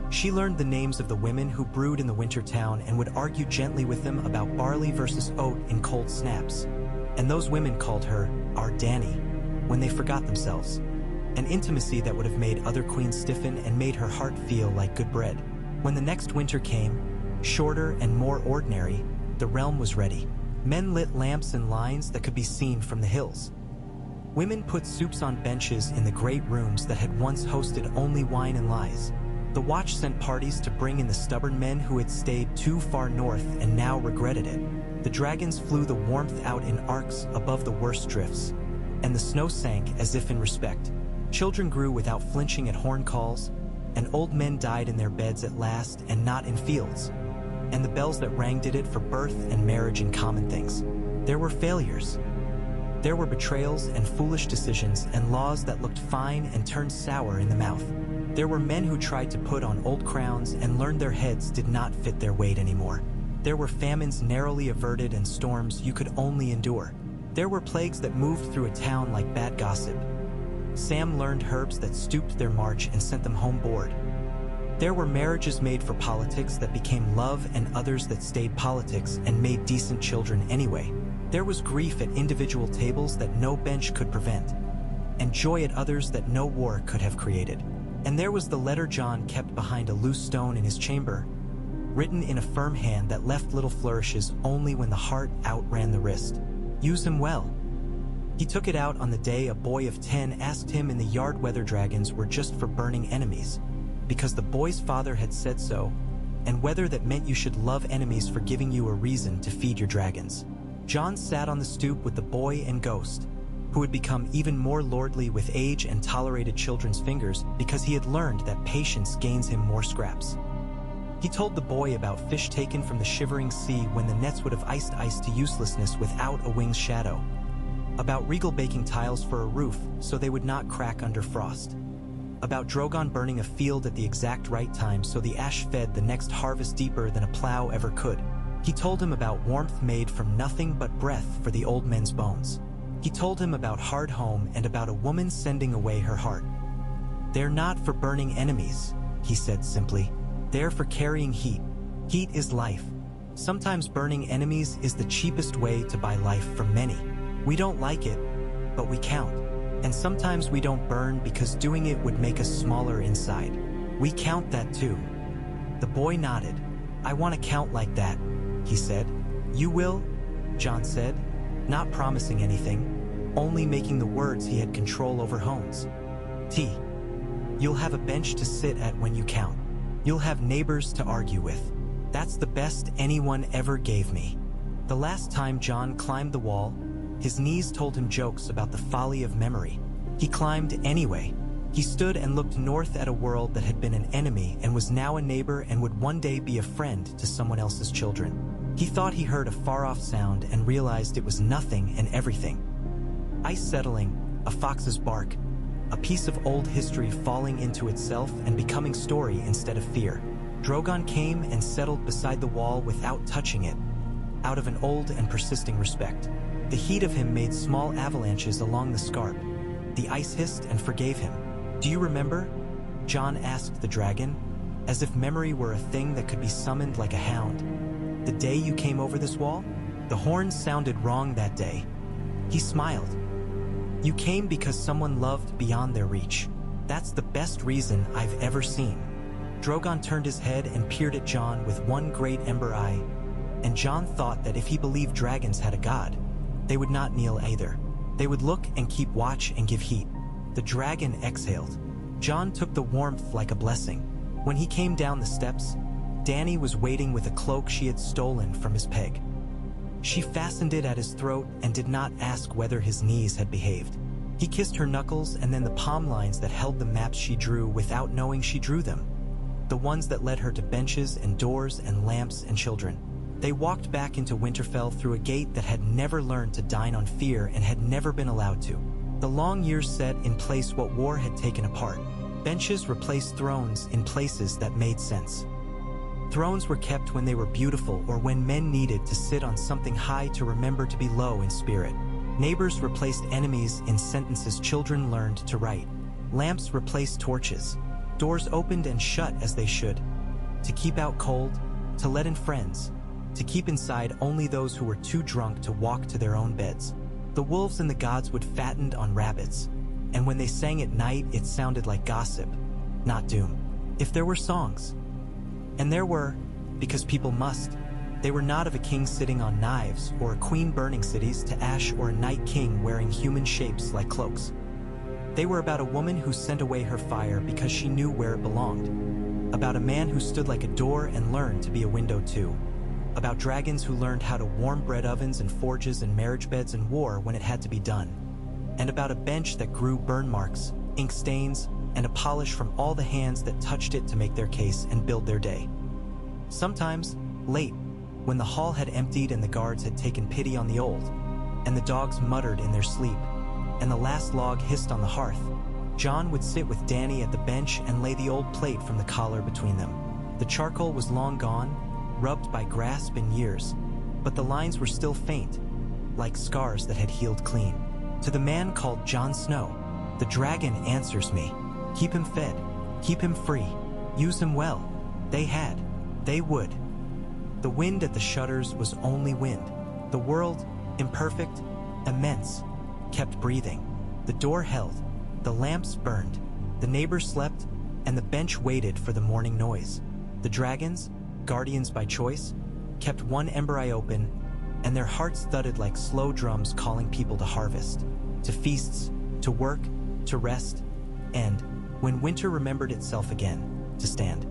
She learned the names of the women who brewed in the winter town and would argue gently with them about barley versus oat in cold snaps. And those women called her our Dany when they forgot themselves. An intimacy that would have made other queens stiffen and made her heart feel like good bread. When the next winter came, shorter and more ordinary, the realm was ready. Men lit lamps in lines that could be seen from the hills. Women put soups on benches in the great rooms that had once hosted only wine and lies. The Watch sent parties to bring in the stubborn men who had stayed too far north and now regretted it. The dragons flew the warmth out in arcs above the worst drifts, and the snow sank as if in respect. Children grew without flinching at horn calls, and old men died in their beds at last and not in fields. And the bells that rang did it for birth and marriage and common things. There were failures. There were betrayals and foolish decisions and laws that looked fine and turned sour in the mouth. There were men who tried to put on old crowns and learned their heads did not fit their weight anymore. There were famines narrowly averted and storms you could only endure. There were plagues that moved through a town like bad gossip. Sam learned herbs that stooped their march and sent them home bored. There were marriages made for politics that became love and others that stayed politics and made decent children anyway. There was grief at individual tables that no bench could prevent, and joy at others that no war could have created. And there was the letter Jon kept behind a loose stone in his chamber, written in a firm hand that left little flourishes only when the heart outran the wrist. Use him well. He took it out on the day a boy of 10 asked him in the yard whether dragons were just for burning enemies, because the boy's father had said so, and whether that meant you should love enemies for giving you a reason to feed your dragons. Jon sat on the stoop with the boy and Ghost, who had become even more lordly with age and tolerated children's fingers because he had learned that patience gains him more scraps. He told the boy about fish taken from the shivering sea when the nets would have iced ice to uselessness without a wing's shadow, about regal baking tiles for a roof so they would not crack under frost, about Drogon burning a field at the exact right time so the ash fed the next harvest deeper than a plow ever could. He told him about warmth made from nothing but breath for the old men's bones. He told him about hard home and about a woman sending away her heart. "They're not for burning enemies," he said simply. "They're for carrying heat. Heat is life. Sometimes burning enemies is the cheapest way to buy life from many. We don't like it, but we count. And sometimes we don't burn because doing it would make us smaller inside. We count that too." The boy nodded. "I want to count like that," he said. "You will?" Jon said, not promising anything, only making the words he had control over hones. You'll have a bench to sit at when you count. You'll have neighbors to argue with. That's the best anyone ever gave me." The last time Jon climbed the wall, his knees told him jokes about the folly of memory. He climbed anyway. He stood and looked north at a world that had been an enemy and was now a neighbor and would one day be a friend to someone else's children. He thought he heard a far-off sound and realized it was nothing and everything. Ice settling, a fox's bark, a piece of old history falling into itself and becoming story instead of fear. Drogon came and settled beside the wall without touching it, out of an old and persisting respect. The heat of him made small avalanches along the scarp. The ice hissed and forgave him. "Do you remember?" Jon asked the dragon, as if memory were a thing that could be summoned like a hound. "The day you came over this wall?" The horns sounded wrong that day. He smiled. "You came because someone loved beyond their reach. That's the best reason I've ever seen." Drogon turned his head and peered at Jon with one great ember eye, and Jon thought that if he believed dragons had a god, they would not kneel either. They would look and keep watch and give heat. The dragon exhaled. Jon took the warmth like a blessing. When he came down the steps, Dany was waiting with a cloak she had stolen from his peg. She fastened it at his throat and did not ask whether his knees had behaved. He kissed her knuckles and then the palm lines that held the maps she drew without knowing she drew them. The ones that led her to benches and doors and lamps and children. They walked back into Winterfell through a gate that had never learned to dine on fear and had never been allowed to. The long years set in place what war had taken apart. Benches replaced thrones in places that made sense. Thrones were kept when they were beautiful or when men needed to sit on something high to remember to be low in spirit. Neighbors replaced enemies in sentences children learned to write. Lamps replaced torches. Doors opened and shut as they should. To keep out cold, to let in friends, to keep inside only those who were too drunk to walk to their own beds. The wolves and the gods would fatten on rabbits, and when they sang at night it sounded like gossip, not doom. If there were songs, and there were, because people must, they were not of a king sitting on knives or a queen burning cities to ash or a night king wearing human shapes like cloaks. They were about a woman who sent away her fire because she knew where it belonged, about a man who stood like a door and learned to be a window too, about dragons who learned how to warm bread ovens and forges and marriage beds and war when it had to be done, and about a bench that grew burn marks, ink stains, and a polish from all the hands that touched it to make their case and build their day. Sometimes, late, when the hall had emptied and the guards had taken pity on the old, and the dogs muttered in their sleep, and the last log hissed on the hearth, Jon would sit with Dany at the bench and lay the old plate from the collar between them. The charcoal was long gone, rubbed by grasp and years, but the lines were still faint, like scars that had healed clean. To the man called Jon Snow, the dragon answers me. Keep him fed, keep him free, use him well. They had, they would. The wind at the shutters was only wind. The world, imperfect, immense, kept breathing. The door held, the lamps burned, the neighbors slept, and the bench waited for the morning noise. The dragons, guardians by choice, kept one ember eye open, and their hearts thudded like slow drums calling people to harvest, to feasts, to work, to rest, and, when winter remembered itself again, to stand.